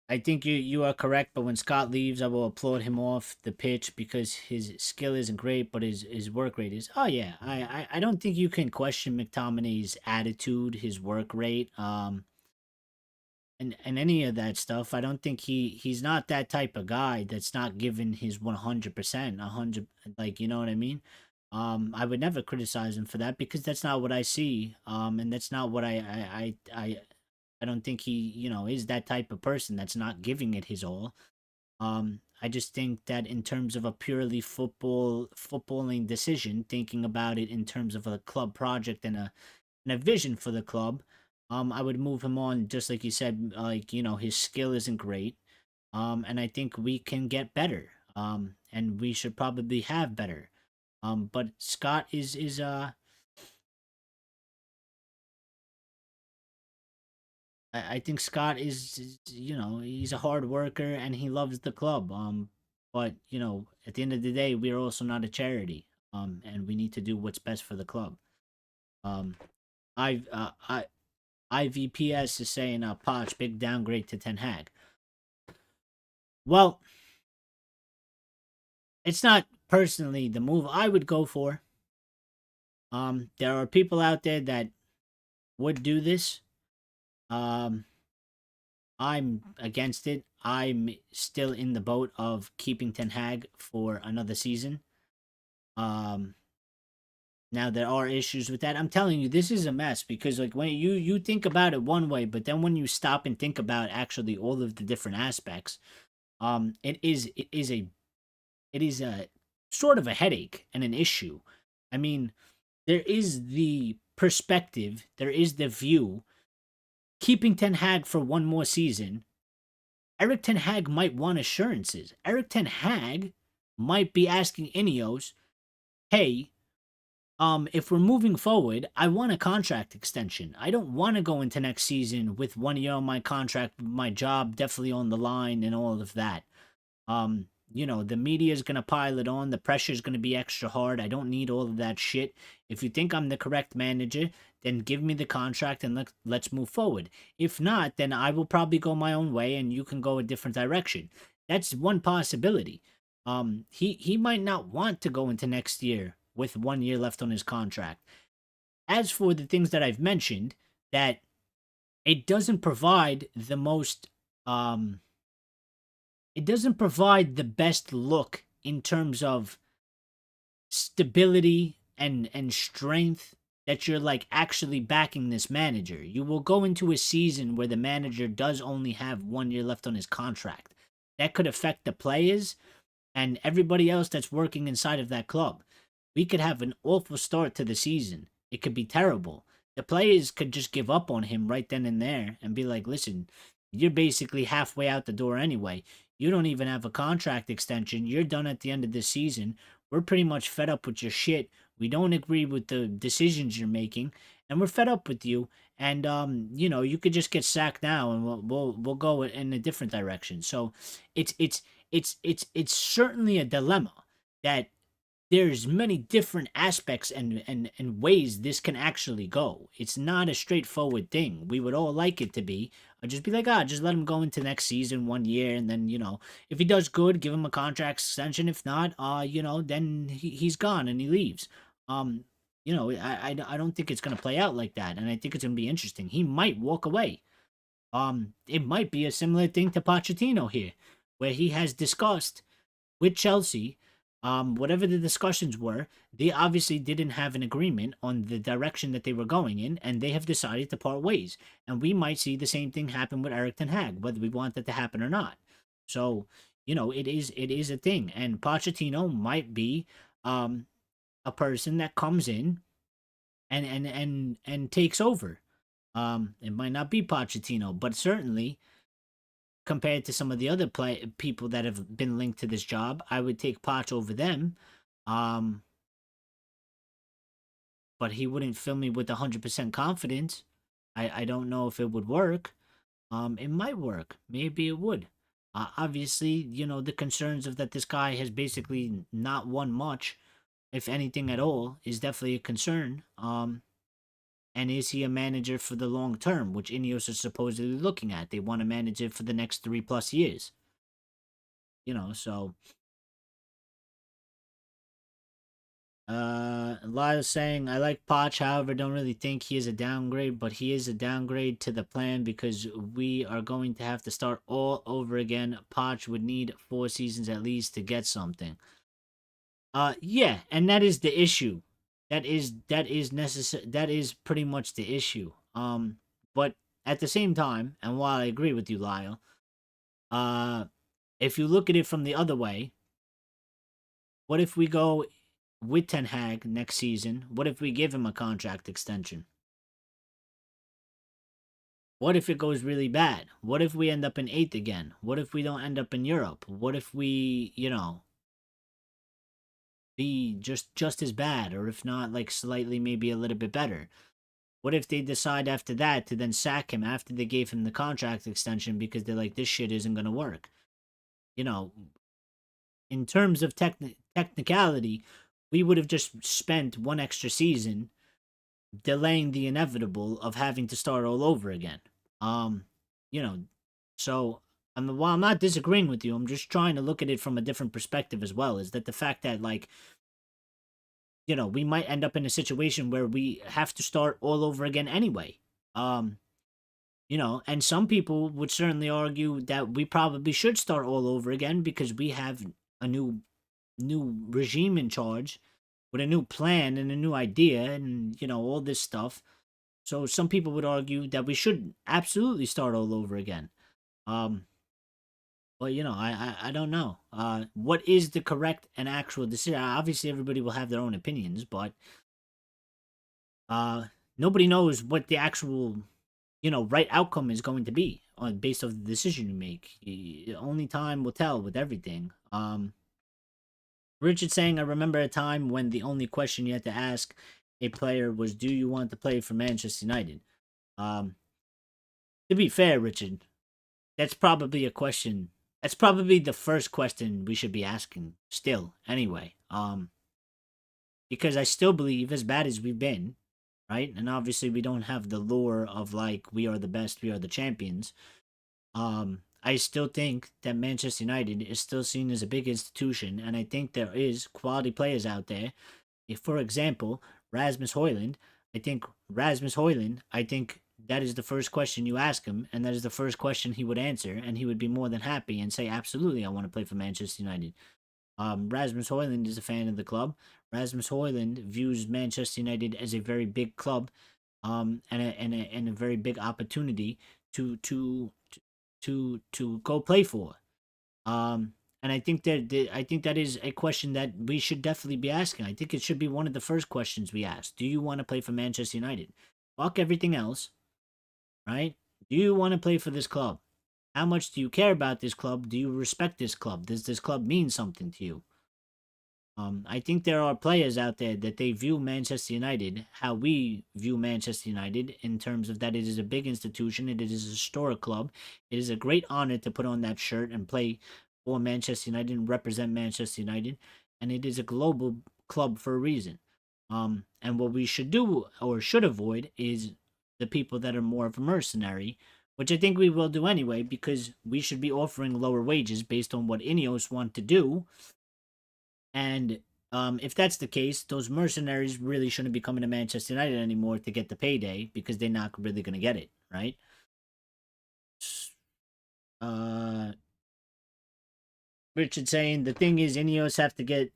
I think you are correct, but when Scott leaves, I will applaud him off the pitch because his skill isn't great, but his work rate is. Oh yeah, I don't think you can question McTominay's attitude, his work rate, and any of that stuff. I don't think he's not that type of guy that's not giving his 100%, 100, like you know what I mean. I would never criticize him for that because that's not what I see. And that's not what I don't think he, is that type of person that's not giving it his all. I just think that in terms of a purely footballing decision, thinking about it in terms of a club project and a vision for the club, I would move him on just like you said, like, his skill isn't great. And I think we can get better. And we should probably have better. But Scott is I think Scott is, he's a hard worker and he loves the club. But at the end of the day, we are also not a charity. And we need to do what's best for the club. Um, I IVPS is saying Poch big downgrade to Ten Hag. Well, it's not personally the move I would go for. There are people out there that would do this. Um, I'm against it. I'm still in the boat of keeping Ten Hag for another season. Um, Now there are issues with that. I'm telling you, this is a mess because like when you think about it one way, but then when you stop and think about actually all of the different aspects, it is a sort of a headache and an issue. I mean, there is the perspective, there is the view. Keeping Ten Hag for one more season, Eric Ten Hag might want assurances. Eric Ten Hag might be asking INEOS, hey, if we're moving forward, I want a contract extension. I don't want to go into next season with 1 year on my contract, my job definitely on the line and all of that. The media is going to pile it on. The pressure is going to be extra hard. I don't need all of that shit. If you think I'm the correct manager, then give me the contract and let's move forward. If not, then I will probably go my own way and you can go a different direction. That's one possibility. He might not want to go into next year with 1 year left on his contract. As for the things that I've mentioned, that it doesn't provide the most it doesn't provide the best look in terms of stability and strength that you're like actually backing this manager. You will go into a season where the manager does only have 1 year left on his contract. That could affect the players and everybody else that's working inside of that club. We could have an awful start to the season. It could be terrible. The players could just give up on him right then and there and be like, listen, you're basically halfway out the door anyway. You don't even have a contract extension. You're done at the end of this season. We're pretty much fed up with your shit. We don't agree with the decisions you're making, and we're fed up with you. And you could just get sacked now, and we'll go in a different direction. So, it's certainly a dilemma that there's many different aspects and ways this can actually go. It's not a straightforward thing. We would all like it to be. I'd just be like, just let him go into next season 1 year, and then if he does good, give him a contract extension. If not, then he's gone and he leaves. I don't think it's gonna play out like that, and I think it's gonna be interesting. He might walk away. It might be a similar thing to Pochettino here, where he has discussed with Chelsea. Whatever the discussions were, they obviously didn't have an agreement on the direction that they were going in, and they have decided to part ways. And we might see the same thing happen with Eric Ten Hag, whether we want that to happen or not. So, it is a thing, and Pochettino might be a person that comes in and takes over. It might not be Pochettino, but certainly compared to some of the other people that have been linked to this job, I would take Poch over them. Um, but he wouldn't fill me with 100% confidence. I don't know if it would work. It might work. Maybe it would. Obviously, the concerns of that this guy has basically not won much, if anything at all, is definitely a concern. And is he a manager for the long term, which INEOS is supposedly looking at? They want to manage it for the next 3+ years. So Lyle's saying, I like Poch, however, don't really think he is a downgrade, but he is a downgrade to the plan because we are going to have to start all over again. Poch would need 4 seasons at least to get something. Yeah, and that is the issue. That is necessary. That is pretty much the issue. But at the same time, and while I agree with you, Lyle, if you look at it from the other way, what if we go with Ten Hag next season? What if we give him a contract extension? What if it goes really bad? What if we end up in 8th again? What if we don't end up in Europe? What if we, be just as bad, or if not, like slightly maybe a little bit better? What if they decide after that to then sack him after they gave him the contract extension because they're like, this shit isn't gonna work? You know, in terms of technicality, we would have just spent one extra season delaying the inevitable of having to start all over again. Um, you know, so while I'm not disagreeing with you, I'm just trying to look at it from a different perspective as well. Is that the fact that like, we might end up in a situation where we have to start all over again anyway. Um, and some people would certainly argue that we probably should start all over again because we have a new regime in charge with a new plan and a new idea and all this stuff. So some people would argue that we should absolutely start all over again. Um, but I don't know. What is the correct and actual decision? Obviously, everybody will have their own opinions, but uh, nobody knows what the actual right outcome is going to be on based off the decision you make. Only time will tell with everything. Richard saying, I remember a time when the only question you had to ask a player was, "Do you want to play for Manchester United?" Um, to be fair, Richard, that's probably a question. That's probably the first question we should be asking. Still, anyway. Because I still believe, as bad as we've been, right, and obviously we don't have the lure of like we are the best, we are the champions. I still think that Manchester United is still seen as a big institution, and I think there is quality players out there. If, for example, Rasmus Højlund, I think that is the first question you ask him, and that is the first question he would answer, and he would be more than happy and say, absolutely, I want to play for Manchester United. Rasmus Højlund is a fan of the club. Rasmus Højlund views Manchester United as a very big club, and a very big opportunity to go play for. And I think that is a question that we should definitely be asking. I think it should be one of the first questions we ask. Do you want to play for Manchester United? Fuck everything else, right? Do you want to play for this club? How much do you care about this club? Do you respect this club? Does this club mean something to you? I think there are players out there that they view Manchester United how we view Manchester United in terms of that it is a big institution, it is a historic club. It is a great honor to put on that shirt and play for Manchester United and represent Manchester United, and it is a global club for a reason. And what we should do or should avoid is the people that are more of a mercenary, which I think we will do anyway because we should be offering lower wages based on what INEOS want to do. And if that's the case, those mercenaries really shouldn't be coming to Manchester United anymore to get the payday because they're not really going to get it, right? Uh, Richard saying the thing is, INEOS have to get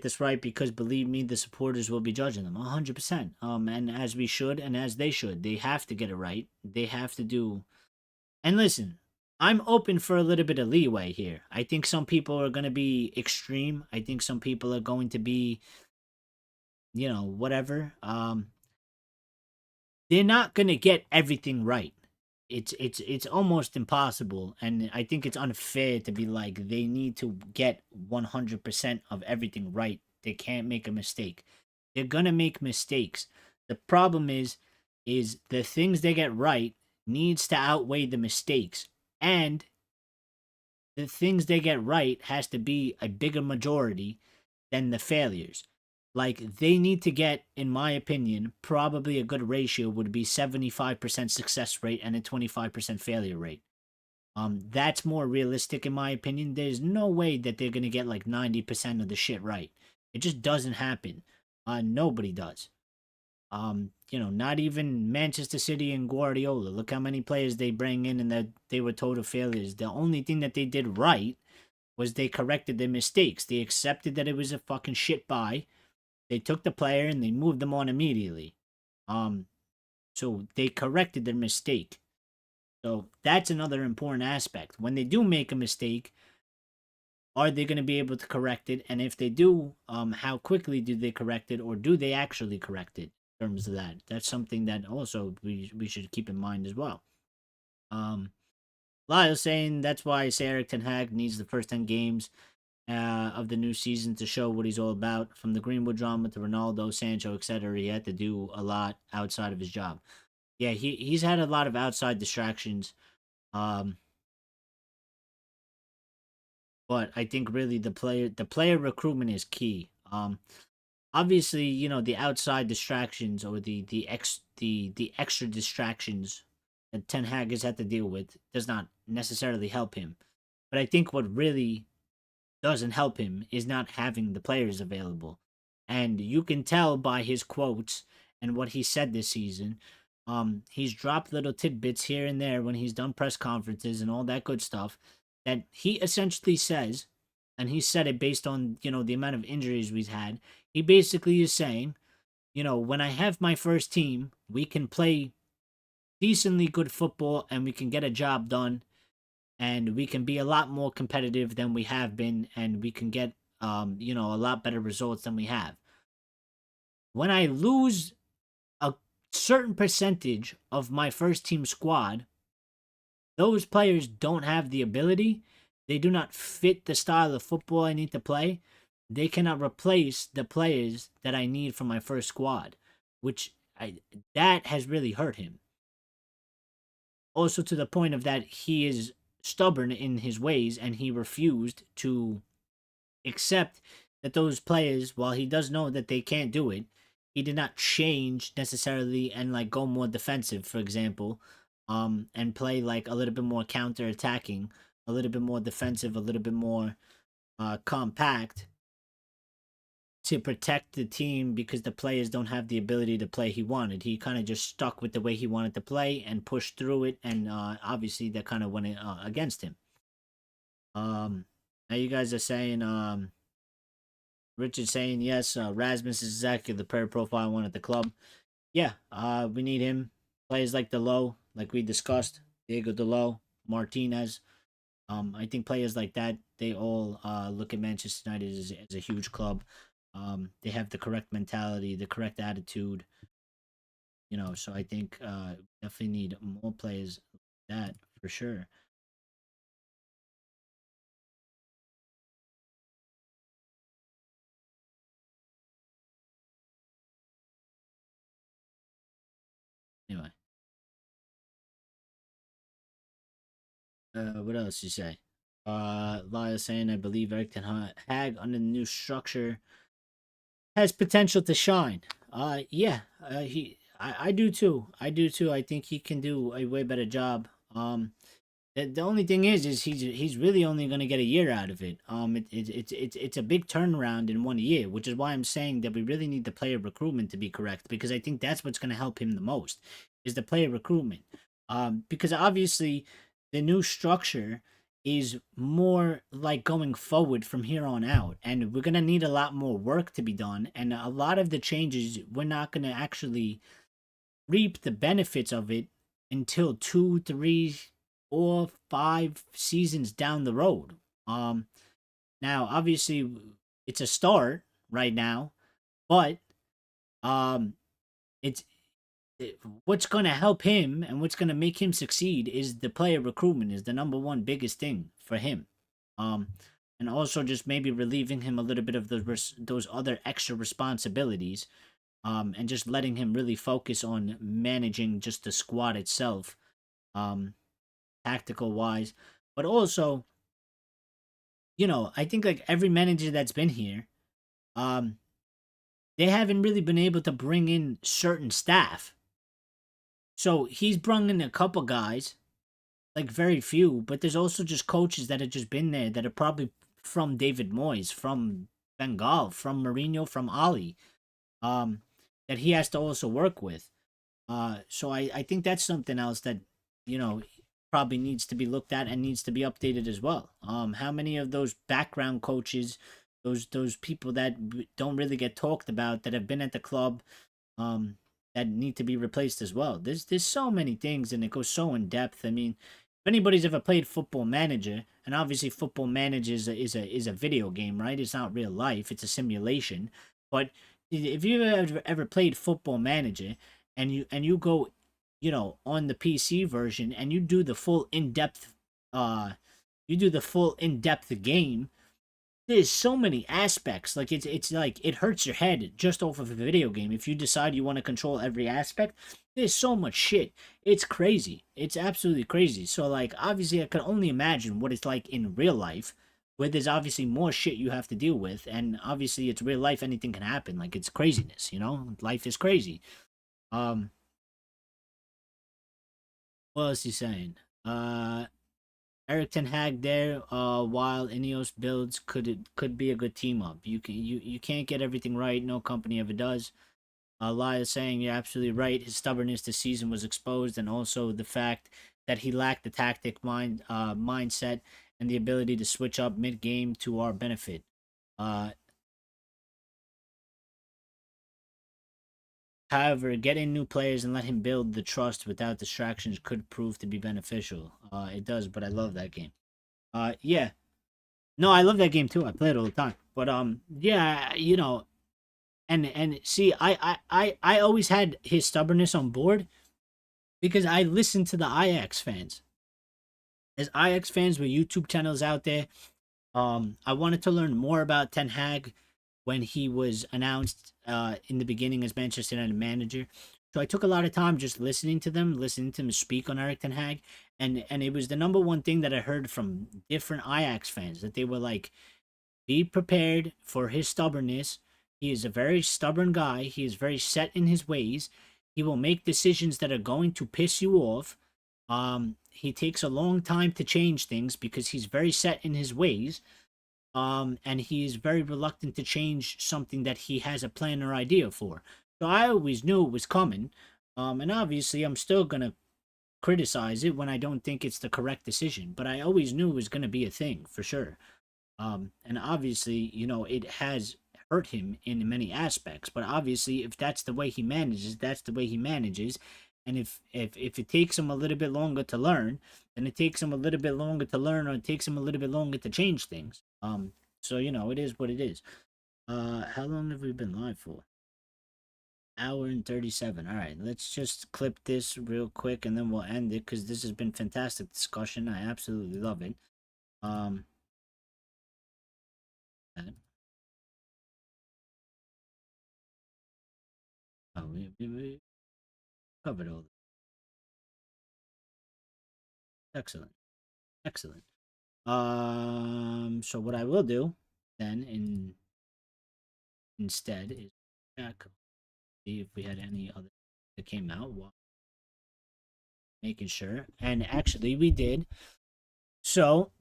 this right because believe me, the supporters will be judging them 100%. And as we should, and as they should, they have to get it right. They have to do. And listen, I'm open for a little bit of leeway here. I think some people are going to be extreme. I think some people are going to be, whatever. They're not going to get everything right. It's almost impossible, and I think it's unfair to be like they need to get 100% of everything right. They can't make a mistake. They're going to make mistakes. The problem is the things they get right needs to outweigh the mistakes, and the things they get right has to be a bigger majority than the failures. Like they need to get, in my opinion, probably a good ratio would be 75% success rate and a 25% failure rate. That's more realistic in my opinion. There's no way that they're gonna get like 90% of the shit right. It just doesn't happen. Nobody does. Not even Manchester City and Guardiola. Look how many players they bring in and that they were total failures. The only thing that they did right was they corrected their mistakes. They accepted that it was a fucking shit buy. They took the player and they moved them on immediately. So they corrected their mistake. So that's another important aspect. When they do make a mistake, are they going to be able to correct it? And if they do, how quickly do they correct it, or do they actually correct it? In terms of that, that's something that also we should keep in mind as well. Lyle saying that's why I say Eric Ten Hag needs the first 10 games of the new season to show what he's all about. From the Greenwood drama to Ronaldo, Sancho, etc., he had to do a lot outside of his job. Yeah, he's had a lot of outside distractions. Um, but I think really the player recruitment is key. Obviously, the outside distractions or the extra distractions that Ten Hag has had to deal with does not necessarily help him. But I think what really doesn't help him is not having the players available. And you can tell by his quotes and what he said this season. He's dropped little tidbits here and there when he's done press conferences and all that good stuff that he essentially says, and he said it based on, the amount of injuries we've had. He basically is saying, when I have my first team, we can play decently good football and we can get a job done and we can be a lot more competitive than we have been, and we can get a lot better results than we have. When I lose a certain percentage of my first team squad, those players don't have the ability, they do not fit the style of football I need to play. They cannot replace the players that I need for my first squad, that has really hurt him. Also to the point of that he is stubborn in his ways and he refused to accept that those players, while he does know that they can't do it, he did not change necessarily and like go more defensive, for example, and play like a little bit more counter attacking, a little bit more defensive, a little bit more compact to protect the team because the players don't have the ability to play he wanted. He kind of just stuck with the way he wanted to play and pushed through it, and obviously that kind of went against him. Now you guys are saying, Richard saying yes, Rasmus is exactly the player profile I want at the club. Yeah, we need him. Players like Delo, like we discussed, Diego Delo, Martinez. I think players like that, they all look at Manchester United as a huge club. They have the correct mentality, the correct attitude. So I think definitely need more players like that for sure. Anyway, what else you say? Lyle saying, I believe Eric Ten Hag under the new structure has potential to shine. Yeah, I do too. I do too. I think he can do a way better job. The only thing is he's really only going to get a year out of it. It's a big turnaround in 1 year, which is why I'm saying that we really need the player recruitment to be correct, because I think that's what's going to help him the most is the player recruitment. Because obviously the new structure is more like going forward from here on out, and we're going to need a lot more work to be done, and a lot of the changes we're not going to actually reap the benefits of it until 2, 3, or 5 seasons down the road. Now obviously it's a start right now, but um, it's what's going to help him and what's going to make him succeed is the player recruitment is the number one biggest thing for him. Um, and also just maybe relieving him a little bit of those other extra responsibilities, and just letting him really focus on managing just the squad itself, tactical wise. But also, I think like every manager that's been here, um, they haven't really been able to bring in certain staff. So he's brought in a couple guys, like very few, but there's also just coaches that have just been there that are probably from David Moyes, from Bengal, from Mourinho, from Ali, um, that he has to also work with. So I think that's something else that, you know, probably needs to be looked at and needs to be updated as well. How many of those background coaches, those people that don't really get talked about that have been at the club, um, that need to be replaced as well. There's so many things and it goes so in depth. I mean, if anybody's ever played Football Manager, and obviously Football Manager is a video game, right? It's not real life. It's a simulation. But if you've ever played Football Manager and you go, on the PC version and you do the full in-depth game, there's so many aspects. Like it's like it hurts your head just off of a video game. If you decide you want to control every aspect, there's so much shit. It's crazy. It's absolutely crazy. So like obviously I can only imagine what it's like in real life, where there's obviously more shit you have to deal with, and obviously it's real life, anything can happen. Like it's craziness, you know? Life is crazy. Um what else he saying? Eric Ten Hag there, while INEOS builds could be a good team up. You can't get everything right. No company ever does. Lyle is saying you're absolutely right. His stubbornness this season was exposed, and also the fact that he lacked the mindset and the ability to switch up mid game to our benefit. Uh, However, getting new players and let him build the trust without distractions could prove to be beneficial. It does, but I love that game. Yeah, no, I love that game too. I play it all the time. But yeah, you know, and see, I always had his stubbornness on board because I listened to the Ajax fans. There's Ajax fans with YouTube channels out there. I wanted to learn more about Ten Hag when he was announced in the beginning as Manchester United manager. So I took a lot of time just listening to them, listening to them speak on Eric Ten Hag, and it was the number one thing that I heard from different Ajax fans that they were like, be prepared for his stubbornness. He is a very stubborn guy. He is very set in his ways. He will make decisions that are going to piss you off. He takes a long time to change things because he's very set in his ways. And he is very reluctant to change something that he has a plan or idea for. So I always knew it was coming. And obviously, I'm still gonna criticize it when I don't think it's the correct decision. But I always knew it was gonna be a thing for sure. And obviously, you know, it has hurt him in many aspects. But obviously, if that's the way he manages, that's the way he manages. And if it takes him a little bit longer to learn, then it takes him a little bit longer to learn, or it takes him a little bit longer to change things. So you know, it is what it is. How long have we been live for? Hour and 37. All right, let's just clip this real quick and then we'll end it because this has been fantastic discussion. I absolutely love it. Um, oh, we covered all. Excellent, excellent. So what I will do then instead is check, see if we had any other that came out while making sure, and actually we did. So,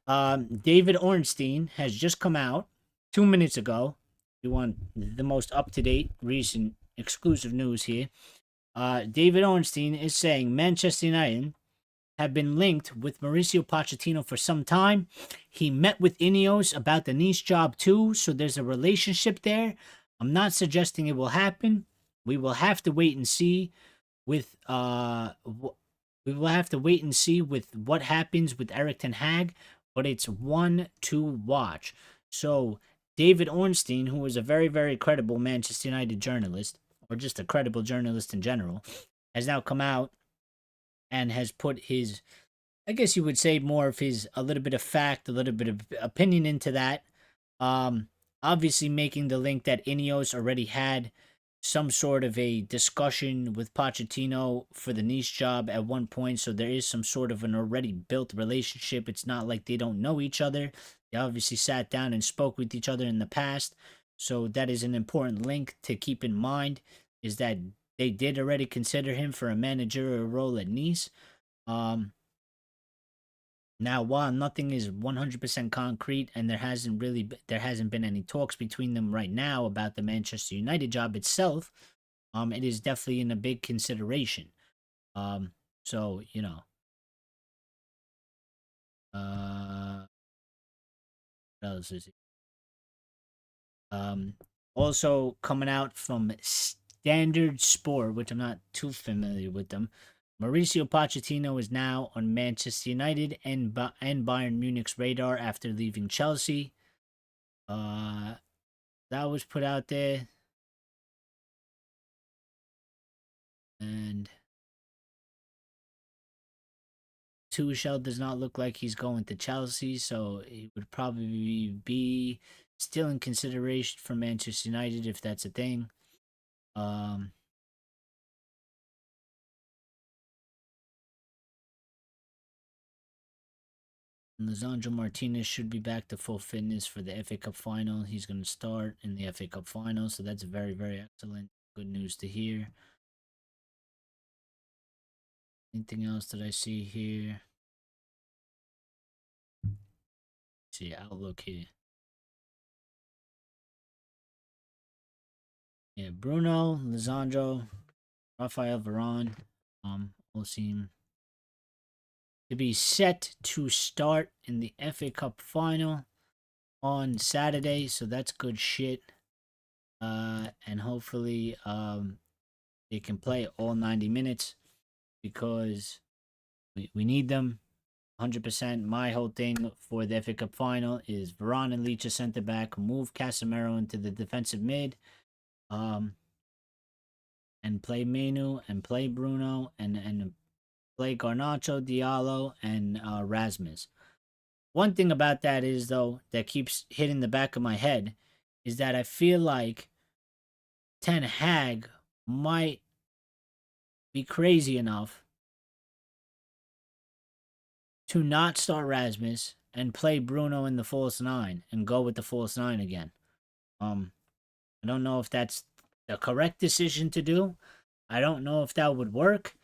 David Ornstein has just come out 2 minutes ago. You want the most up to date, recent, exclusive news here. David Ornstein is saying Manchester United have been linked with Mauricio Pochettino for some time. He met with INEOS about the Nice job too, so there's a relationship there. I'm not suggesting it will happen. We will have to wait and see with we will have to wait and see with what happens with Eric Ten Hag, but it's one to watch. So David Ornstein, who is a very, very credible Manchester United journalist, or just a credible journalist in general, has now come out and has put his, I guess you would say, more of his, a little bit of fact, a little bit of opinion into that. Um, Obviously making the link that Ineos already had some sort of a discussion with Pochettino for the Nice job at one point, so there is some sort of an already built relationship. It's not like they don't know each other. They obviously sat down and spoke with each other in the past, so that is an important link to keep in mind, is that they did already consider him for a managerial role at Nice. Um, Now, while nothing is 100% concrete and there hasn't been any talks between them right now about the Manchester United job itself, it is definitely in a big consideration. Um, so you know, what else is it? Um, Also coming out from Standard Sport, which I'm not too familiar with them. Mauricio Pochettino is now on Manchester United and Bayern Munich's radar after leaving Chelsea. Uh, that was put out there, and Tuchel does not look like he's going to Chelsea, so he would probably be still in consideration for Manchester United if that's a thing. Lisandro Martinez should be back to full fitness for the FA Cup final. He's going to start in the FA Cup final, so that's very, very excellent. Good news to hear. Anything else that I see here? See outlook here. Yeah, Bruno, Lisandro, Rafael Varane, all seem to be set to start in the FA Cup final on Saturday, so that's good shit. And hopefully, they can play all 90 minutes because we need them 100%. My whole thing for the FA Cup final is Varane and Leach center back, move Casemiro into the defensive mid, and play Menu and play Bruno and play Garnacho, Diallo, and Rasmus. One thing about that is, though, that keeps hitting the back of my head is that I feel like Ten Hag might be crazy enough to not start Rasmus and play Bruno in the false nine and go with the false nine again. I don't know if that's the correct decision to do. I don't know if that would work.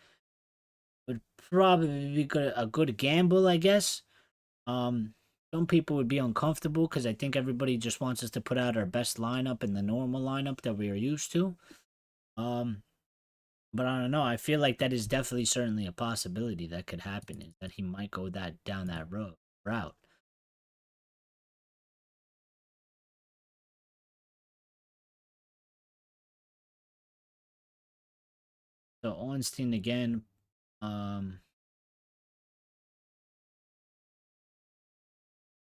Would probably be a good gamble, I guess. Some people would be uncomfortable because I think everybody just wants us to put out our best lineup in the normal lineup that we are used to. But I don't know. I feel like that is definitely certainly a possibility that could happen. Is that he might go down that route. So Ornstein again.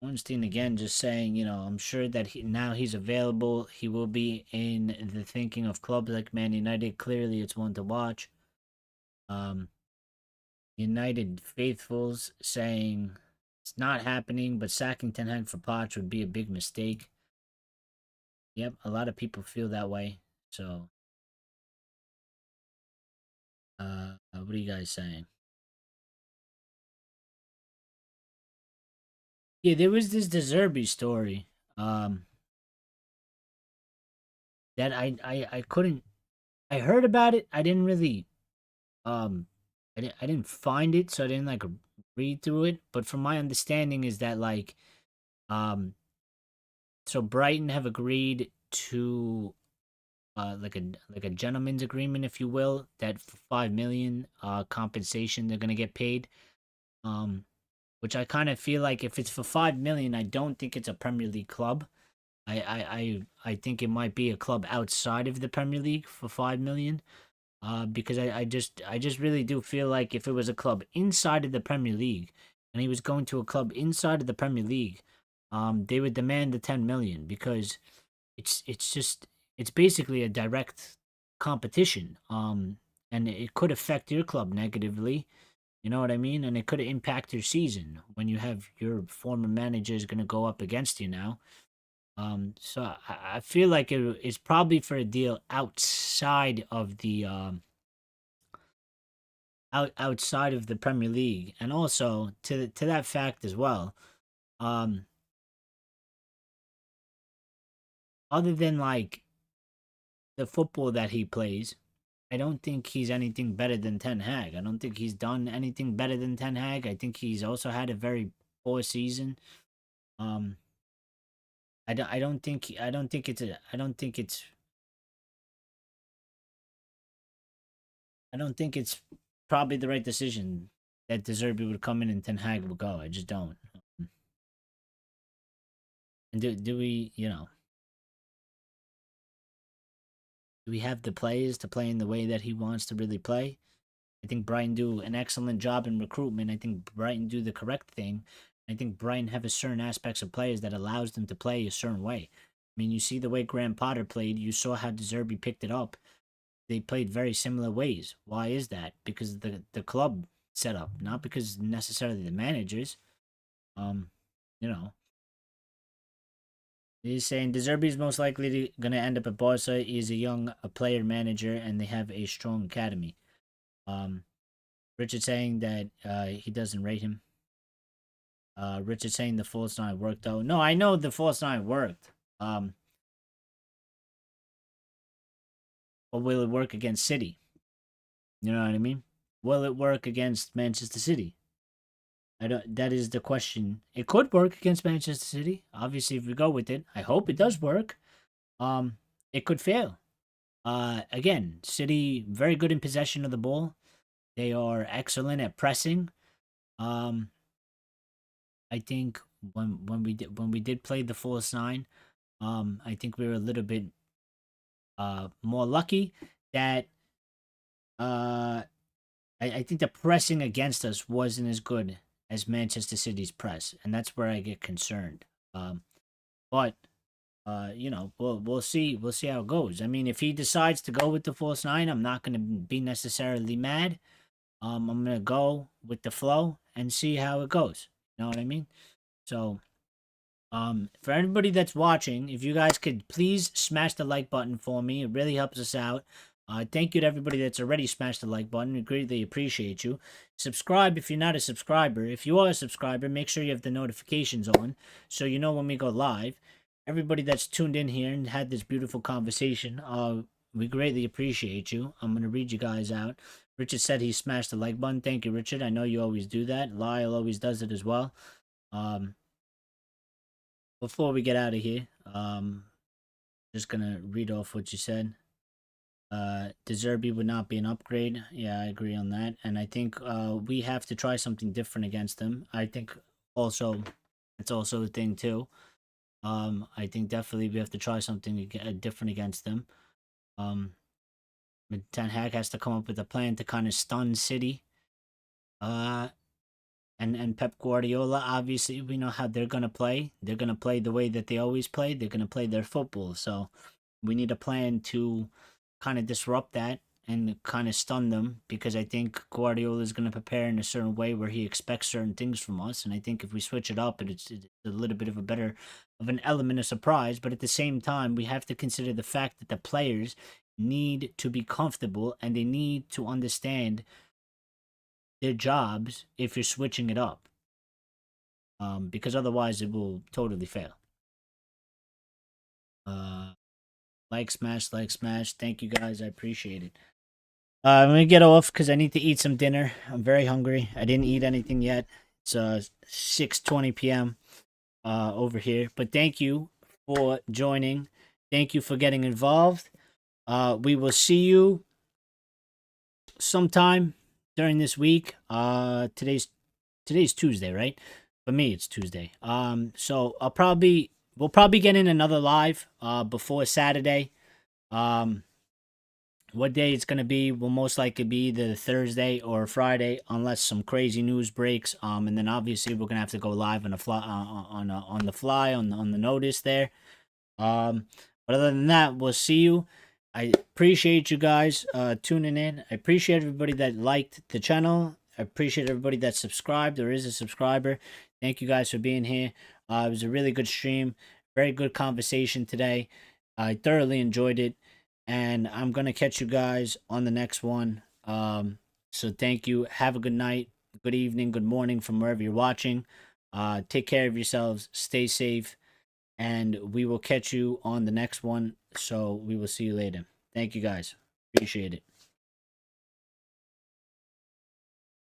Ornstein again, just saying, I'm sure that now he's available. He will be in the thinking of clubs like Man United. Clearly, it's one to watch. United faithfuls saying it's not happening, but sacking Ten Hag for POCH would be a big mistake. Yep, a lot of people feel that way. So, what are you guys saying? Yeah, there was this De Zerbi story. That I couldn't. I heard about it. I didn't really. I didn't find it, so I didn't like read through it. But from my understanding, is that like, so Brighton have agreed to like a gentleman's agreement, if you will, that for 5 million compensation they're gonna get paid. Which I kind of feel like if it's for 5 million, I don't think it's a Premier League club. I think it might be a club outside of the Premier League for 5 million. Because I just really do feel like if it was a club inside of the Premier League and he was going to a club inside of the Premier League, they would demand the 10 million because it's basically a direct competition. And it could affect your club negatively. You know what I mean? And it could impact your season when you have your former manager is going to go up against you now. So I feel like it's probably for a deal outside of the outside of the Premier League, and also to that fact as well. Um, Other than like the football that he plays, I don't think he's anything better than Ten Hag. I don't think he's done anything better than Ten Hag. I think he's also had a very poor season. Um, I don't think it's a I don't think it's I don't think it's probably the right decision that De Zerbi would come in and Ten Hag would go. I just don't. And do we, do we have the players to play in the way that he wants to really play? I think Brighton do an excellent job in recruitment. I think Brighton do the correct thing. I think Brighton have a certain aspects of players that allows them to play a certain way. I mean, you see the way Graham Potter played. You saw how De Zerbi picked it up. They played very similar ways. Why is that? Because the club set up, not because necessarily the managers. You know, he's saying De Zerbi is most likely going to end up at Barca. He's a young player manager, and they have a strong academy. Richard saying that he doesn't rate him. Richard saying the false nine worked though. No, I know the false nine worked. But will it work against City? You know what I mean? Will it work against Manchester City? I don't. That is the question. It could work against Manchester City. Obviously, if we go with it, I hope it does work. It could fail. Again, City very good in possession of the ball. They are excellent at pressing. I think when we did play the false nine, I think we were a little bit more lucky that I think the pressing against us wasn't as good as Manchester City's press, and that's where I get concerned. But you know, we'll see how it goes. I mean, if he decides to go with the false nine, I'm not going to be necessarily mad. I'm going to go with the flow and see how it goes. You know what I mean? So, for everybody that's watching, if you guys could please smash the like button for me, it really helps us out. Thank you to everybody that's already smashed the like button. We greatly appreciate you. Subscribe if you're not a subscriber. If you are a subscriber, make sure you have the notifications on so you know when we go live. Everybody that's tuned in here and had this beautiful conversation, we greatly appreciate you. I'm going to read you guys out. Richard said he smashed the like button. Thank you, Richard. I know you always do that. Lyle always does it as well. Before we get out of here, just going to read off what you said. De Zerbi would not be an upgrade. Yeah, I agree on that. And I think we have to try something different against them. I think also, it's also a thing too. I think definitely we have to try something different against them. Ten Hag has to come up with a plan to kind of stun City. And Pep Guardiola, obviously, we know how they're going to play. They're going to play the way that they always play. They're going to play their football. So we need a plan to kind of disrupt that and kind of stun them, because I think Guardiola is going to prepare in a certain way where he expects certain things from us. And I think if we switch it up, it's a little bit of a better of an element of surprise. But at the same time, we have to consider the fact that the players need to be comfortable and they need to understand their jobs if you're switching it up. Because otherwise it will totally fail. Like smash. Thank you guys. I appreciate it. I'm gonna get off because I need to eat some dinner. I'm very hungry. I didn't eat anything yet. It's 6:20 p.m. Over here. But thank you for joining. Thank you for getting involved. We will see you sometime during this week. Today's Tuesday, right? For me, it's Tuesday. So we'll probably get in another live before Saturday. What day it's gonna be will most likely be either Thursday or Friday, unless some crazy news breaks. And then obviously we're gonna have to go live on the fly, on the fly, on the notice there. But other than that, we'll see you. I appreciate you guys tuning in. I appreciate everybody that liked the channel. I appreciate everybody that subscribed or is a subscriber. Thank you guys for being here. It was a really good stream. Very good conversation today. I thoroughly enjoyed it. And I'm going to catch you guys on the next one. So thank you. Have a good night, good evening, good morning from wherever you're watching. Take care of yourselves. Stay safe. And we will catch you on the next one. So we will see you later. Thank you guys. Appreciate it.